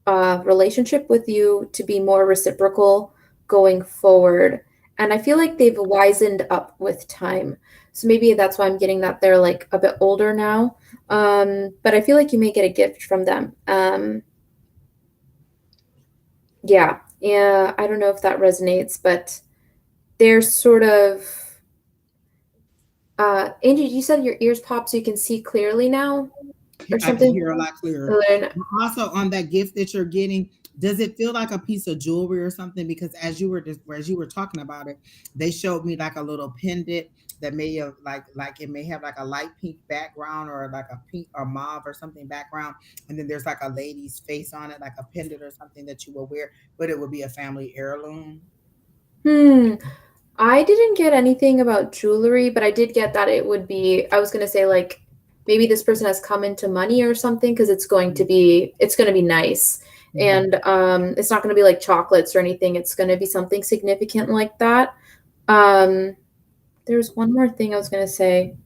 relationship with you to be more reciprocal going forward. And I feel like they've wizened up with time. So maybe that's why I'm getting that they're like a bit older now. But I feel like you may get a gift from them. Yeah. Yeah. I don't know if that resonates, but they're sort of. Angie, you said your ears pop so you can see clearly now or I can something? hear a lot clearer. Also, on that gift that you're getting, does it feel like a piece of jewelry or something? Because as you were talking about it, they showed me like a little pendant that may have like it may have like a light pink background or like a pink or mauve or something background, and then there's like a lady's face on it, like a pendant or something that you will wear, but it would be a family heirloom. Hmm. I didn't get anything about jewelry, but I did get that it would be, I was going to say like maybe this person has come into money or something because it's going to be nice. Mhm. And it's not going to be like chocolates or anything. It's going to be something significant like that. Um there's one more thing I was going to say.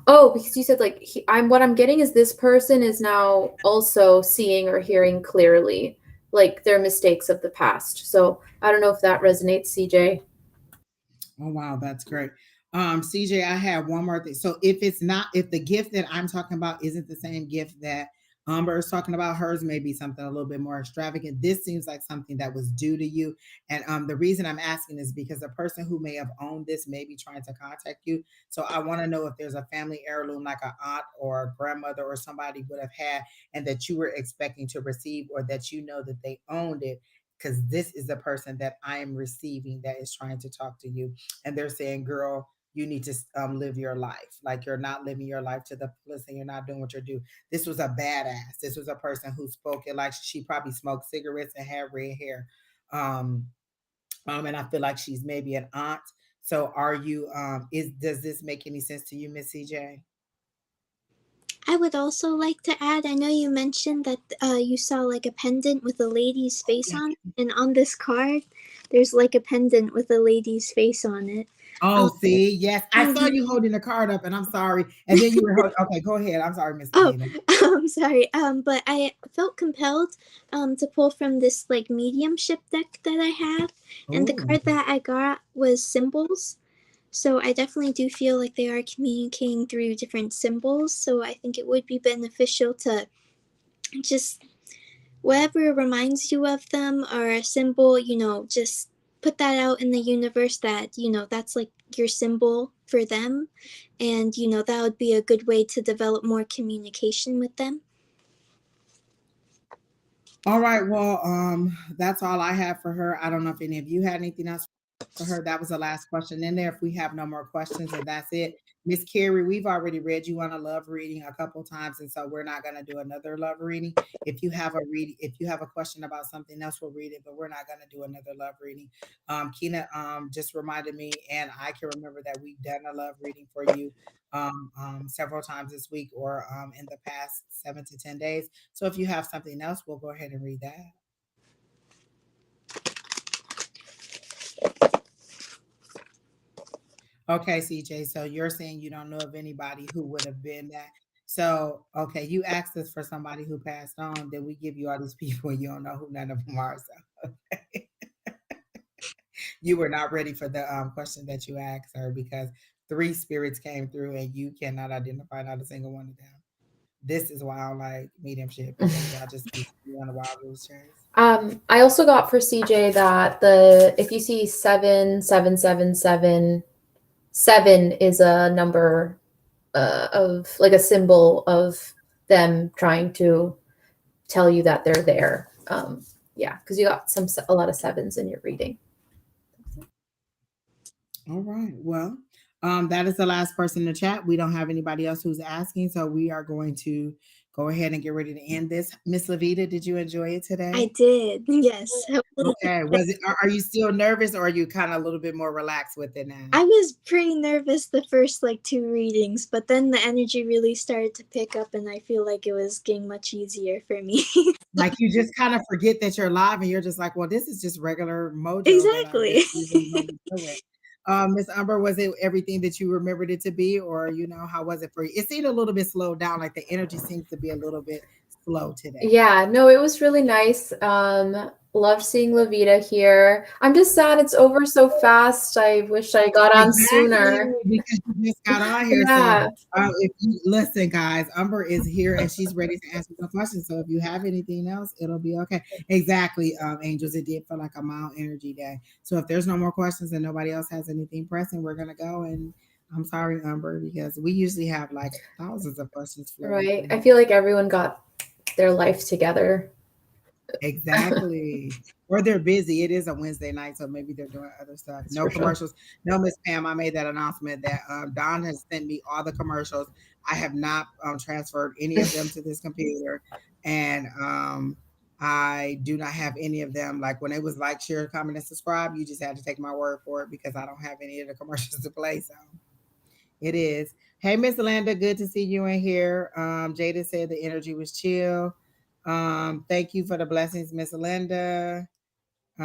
Oh, because you said like what I'm getting is this person is now also seeing or hearing clearly like their mistakes of the past. So, I don't know if that resonates, CJ. Oh wow, that's great. CJ, I have one more thing. So if the gift that I'm talking about isn't the same gift that Umber is talking about, hers may be something a little bit more extravagant. This seems like something that was due to you. And the reason I'm asking is because the person who may have owned this may be trying to contact you. So I want to know if there's a family heirloom like an aunt or a grandmother or somebody would have had and that you were expecting to receive or that you know that they owned it. Because this is the person that I am receiving that is trying to talk to you and they're saying, girl, you need to live your life. Like you're not living your life to the fullest and you're not doing what you do. This was a badass. This was a person who spoke it like she probably smoked cigarettes and had red hair. Um, and I feel like she's maybe an aunt. So are you does this make any sense to you, Miss CJ? I would also like to add, I know you mentioned that you saw like a pendant with a lady's face on it, and on this card, there's like a pendant with a lady's face on it. Oh, Um, see, yes. I saw and you holding the card up, and I'm sorry. And then you were okay, go ahead. I'm sorry, Miss oh, Lavida. I'm sorry. But I felt compelled to pull from this like mediumship deck that I have, and the Oh. card that I got was symbols. So I definitely do feel like they are communicating through different symbols. So I think it would be beneficial to just whatever reminds you of them or a symbol, just put that out in the universe that, that's like your symbol for them. And, that would be a good way to develop more communication with them. All right. Well, that's all I have for her. I don't know if any of you had anything else for her. That was the last question in there. If we have no more questions, and that's it. Miss Carrie, we've already read you on a love reading a couple times, and so we're not gonna do another love reading. If you have a question about something else, we'll read it, but we're not gonna do another love reading. Kina just reminded me, and I can remember that we've done a love reading for you several times this week or in the past 7 to 10 days. So if you have something else, we'll go ahead and read that. Okay, CJ. So you're saying you don't know of anybody who would have been that. So, okay, you asked us for somebody who passed on. Then we give you all these people, and you don't know who none of them are. So you were not ready for the question that you asked her because three spirits came through, and you cannot identify not a single one of them. This is why I don't like mediumship because y'all just be on the wild goose chase. I also got for CJ that the if you see 7777, 7 is a number of like a symbol of them trying to tell you that they're there. Yeah, because you got a lot of sevens in your reading. All right. Well, that is the last person in the chat. We don't have anybody else who's asking, so we are going to go ahead and get ready to end this. Miss Lavida, did you enjoy it today? I did. Yes. Okay. Was it? Are you still nervous, or are you kind of a little bit more relaxed with it now? I was pretty nervous the first like 2 readings, but then the energy really started to pick up, and I feel like it was getting much easier for me. Like you just kind of forget that you're live, and you're just like, "Well, this is just regular mojo that I Exactly. just usually normally do it." Miss Umber, was it everything that you remembered it to be, or how was it for you? It seemed a little bit slowed down, like the energy seems to be a little bit slow today. Yeah, no, it was really nice. Loved seeing Lavida here. I'm just sad it's over so fast. I wish I got on sooner. Because you just got on here. Yeah. So if you listen, guys, Umber is here and she's ready to answer some questions. So if you have anything else, it'll be okay. Exactly, Angels. It did feel like a mild energy day. So if there's no more questions and nobody else has anything pressing, we're gonna go. And I'm sorry, Umber, because we usually have like thousands of questions. Right. I feel like everyone got their life together. Exactly. Or they're busy. It is a Wednesday night, so maybe they're doing other stuff. That's No for sure. commercials. No, Miss Pam, I made that announcement that Don has sent me all the commercials. I have not transferred any of them to this computer. And I do not have any of them. Like when it was like, share, comment, and subscribe, you just had to take my word for it because I don't have any of the commercials to play. So it is. Hey, Miss Linda, good to see you in here. Jada said the energy was chill. Thank you for the blessings, Miss Linda. I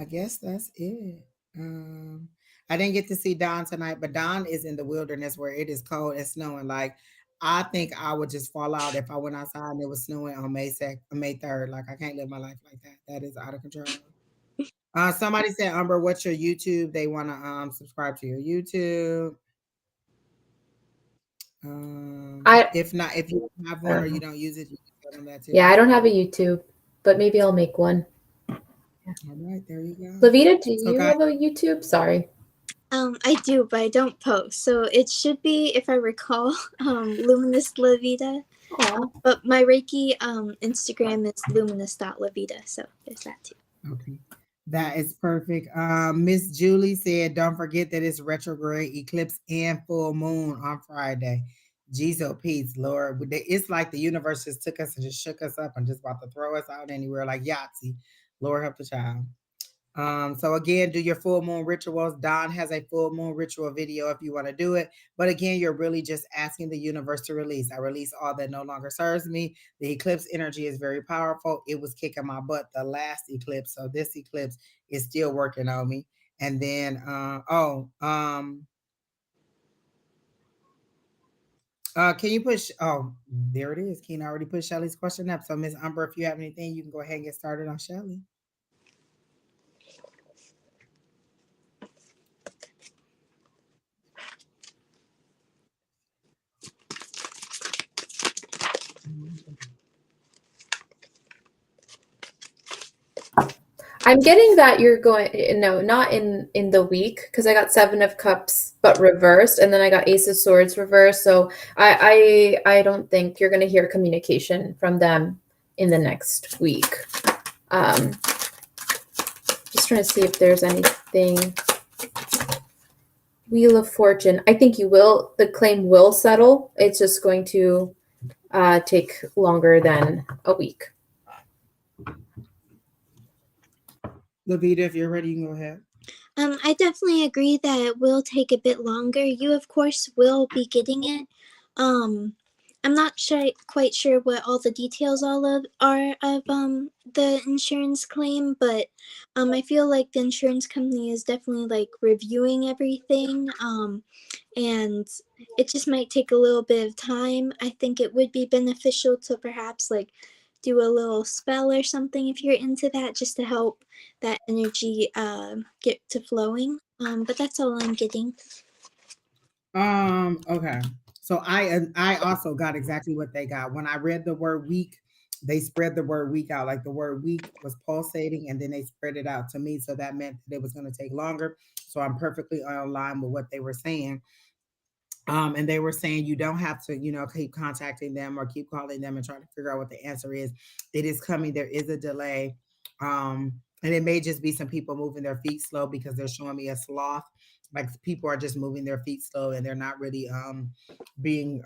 guess that's it. I didn't get to see Don tonight, but Don is in the wilderness where it is cold and snowing. Like I think I would just fall out if I went outside and it was snowing on May 3rd. Like I can't live my life like that. That is out of control. Somebody said, Umber, what's your YouTube? They want to subscribe to your YouTube. If not, if you have one or you don't use it, you can tell them that too. Yeah, I don't have a YouTube, but maybe I'll make one. All right, there you go. Lavida, do you have a YouTube? Sorry. I do, but I don't post. So it should be, if I recall, Luminous Lavida. But my Reiki Instagram is luminous.lavida. So there's that too. Okay. That is perfect. Miss Julie said, don't forget that it's retrograde eclipse and full moon on Friday. Jesus, peace, Lord. It's like the universe just took us and just shook us up and just about to throw us out anywhere like Yahtzee. Lord help the child. So again, do your full moon rituals. Don has a full moon ritual video if you want to do it. But again, you're really just asking the universe to release. I release all that no longer serves me. The eclipse energy is very powerful. It was kicking my butt the last eclipse. So this eclipse is still working on me. And then can you push? Oh, there it is. Keena already put Shelly's question up. So Miss Umber, if you have anything, you can go ahead and get started on Shelly. I'm getting that you're going, no, not in the week, because I got 7 of Cups but reversed, and then I got Ace of Swords reversed. So I don't think you're going to hear communication from them in the next week. Just trying to see if there's anything. Wheel of Fortune. I think you will. The claim will settle. It's just going to take longer than a week. Lavida, if you're ready, you can go ahead. I definitely agree that it will take a bit longer. You, of course, will be getting it. I'm not quite sure what all the details are of the insurance claim, but I feel like the insurance company is definitely like reviewing everything. And it just might take a little bit of time. I think it would be beneficial to perhaps like do a little spell or something if you're into that, just to help that energy get to flowing. But that's all I'm getting. Okay. So I also got exactly what they got. When I read the word weak, they spread the word weak out. Like the word weak was pulsating and then they spread it out to me. So that meant that it was going to take longer. So I'm perfectly on line with what they were saying. And they were saying you don't have to, keep contacting them or keep calling them and trying to figure out what the answer is. It is coming. There is a delay. And it may just be some people moving their feet slow because they're showing me a sloth. Like people are just moving their feet slow and they're not really being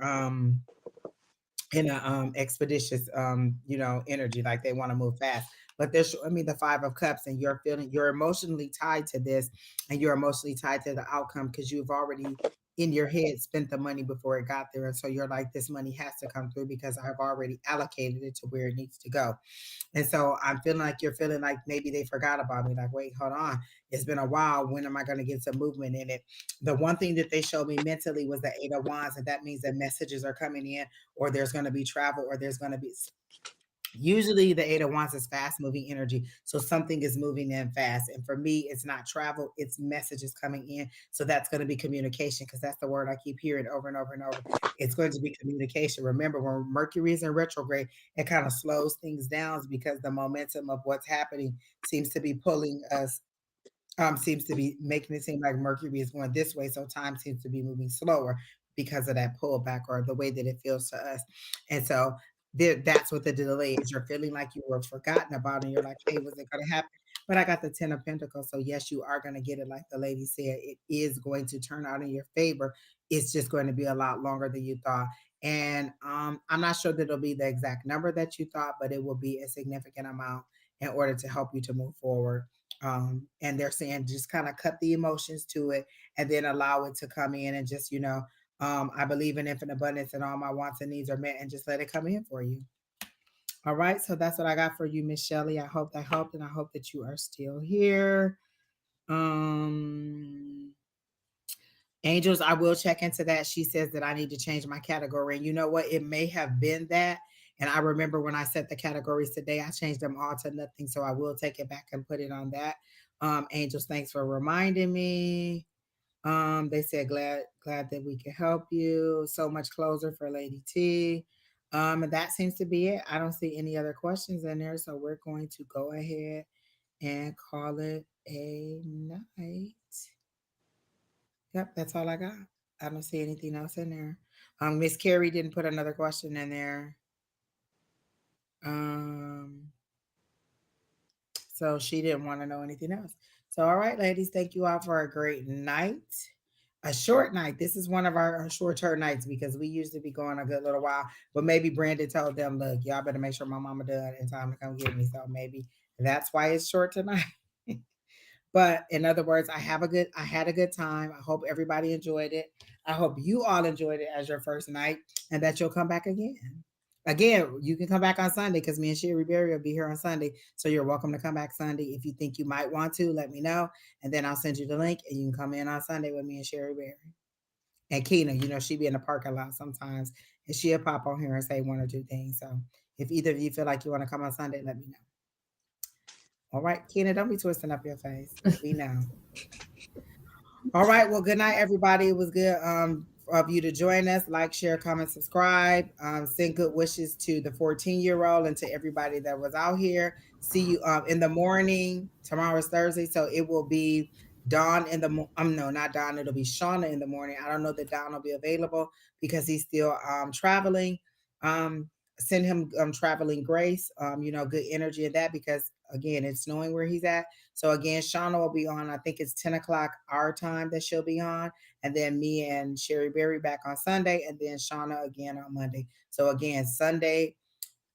in a expeditious energy, like they want to move fast. But they're showing me the 5 of Cups, and you're emotionally tied to this, and you're emotionally tied to the outcome because you've already in your head spent the money before it got there, and so you're like, this money has to come through because I've already allocated it to where it needs to go. And so I'm feeling like you're feeling like maybe they forgot about me. Like, wait, hold on. It's been a while. When am I going to get some movement in it? The one thing that they showed me mentally was the 8 of Wands. And that means that messages are coming in, or there's going to be travel, or there's going to be usually the 8 of Wands is fast moving energy. So something is moving in fast. And for me, it's not travel, it's messages coming in. So that's going to be communication, because that's the word I keep hearing over and over and over. It's going to be communication. Remember, when Mercury is in retrograde, it kind of slows things down because the momentum of what's happening seems to be pulling us, seems to be making it seem like Mercury is going this way. So time seems to be moving slower because of that pullback or the way that it feels to us. And so that's what the delay is. You're feeling like you were forgotten about, and you're like, hey, was it going to happen? But I got the 10 of Pentacles. So yes, you are going to get it. Like the lady said, it is going to turn out in your favor. It's just going to be a lot longer than you thought. And I'm not sure that it'll be the exact number that you thought, but it will be a significant amount in order to help you to move forward. And they're saying just kind of cut the emotions to it and then allow it to come in and just, I believe in infinite abundance and all my wants and needs are met, and just let it come in for you. All right. So that's what I got for you, Miss Shelley. I hope that helped, and I hope that you are still here. Angels, I will check into that. She says that I need to change my category. And you know what? It may have been that. And I remember when I set the categories today, I changed them all to nothing. So I will take it back and put it on that. Angels, thanks for reminding me. They said glad that we can help you. So much closer for Lady T. And that seems to be it. I don't see any other questions in there. So we're going to go ahead and call it a night. Yep, that's all I got. I don't see anything else in there. Miss Carrie didn't put another question in there. So she didn't want to know anything else. So all right, ladies, thank you all for a great night. A short night. This is one of our shorter nights because we used to be going a good little while. But maybe Brandon told them, look, y'all better make sure my mama done in time to come get me. So maybe that's why it's short tonight. But in other words, I had a good time. I hope everybody enjoyed it. I hope you all enjoyed it as your first night, and that you'll come back again. Again, you can come back on Sunday because me and Sherry Berry will be here on Sunday. So you're welcome to come back Sunday. If you think you might want to, let me know. And then I'll send you the link and you can come in on Sunday with me and Sherry Berry. And Keena, she be in the parking lot sometimes and she'll pop on here and say one or two things. So if either of you feel like you want to come on Sunday, let me know. All right, Keena, don't be twisting up your face. We know. All right. Well, good night, everybody. It was good of you to join us. Like, share, comment, subscribe. Send good wishes to the 14-year-old and to everybody that was out here. See you in the morning. Tomorrow is Thursday, so it will be Dawn in the no, not Dawn. It'll be Shauna in the morning. I don't know that Dawn will be available because he's still traveling. Send him traveling grace. Good energy in that because again, it's knowing where he's at. So again, Shauna will be on, I think it's 10 o'clock our time that she'll be on. And then me and Sherry Berry back on Sunday. And then Shauna again on Monday. So again, Sunday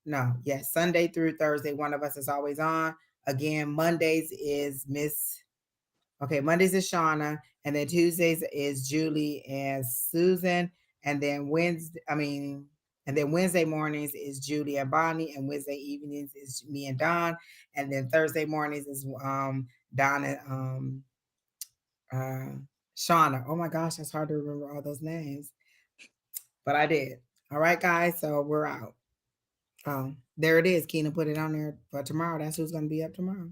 through Thursday, one of us is always on. Again, Mondays is Mondays is Shauna. And then Tuesdays is Julie and Susan. And then And then Wednesday mornings is Judy and Bonnie, and Wednesday evenings is me and Don, and then Thursday mornings is Don and uh, Shauna. Oh my gosh, that's hard to remember all those names, but I did. All right, guys, so we're out. Oh, there it is. Keena put it on there for tomorrow. That's who's going to be up tomorrow.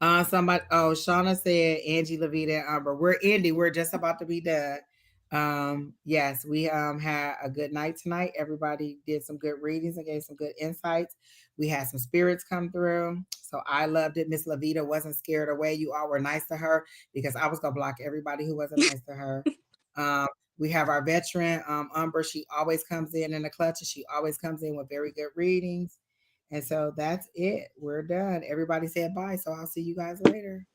Somebody, Shauna said Angie, Lavida, and Umber. We're Indy. We're just about to be done. Yes, we had a good night tonight. Everybody did some good readings and gave some good insights. We had some spirits come through, so I loved it. Miss Lavida wasn't scared away. You all were nice to her because I was gonna block everybody who wasn't nice to her. Um, we have our veteran Umber. She always comes in the clutch, and she always comes in with very good readings. And so that's it. We're done. Everybody said bye. So I'll see you guys later.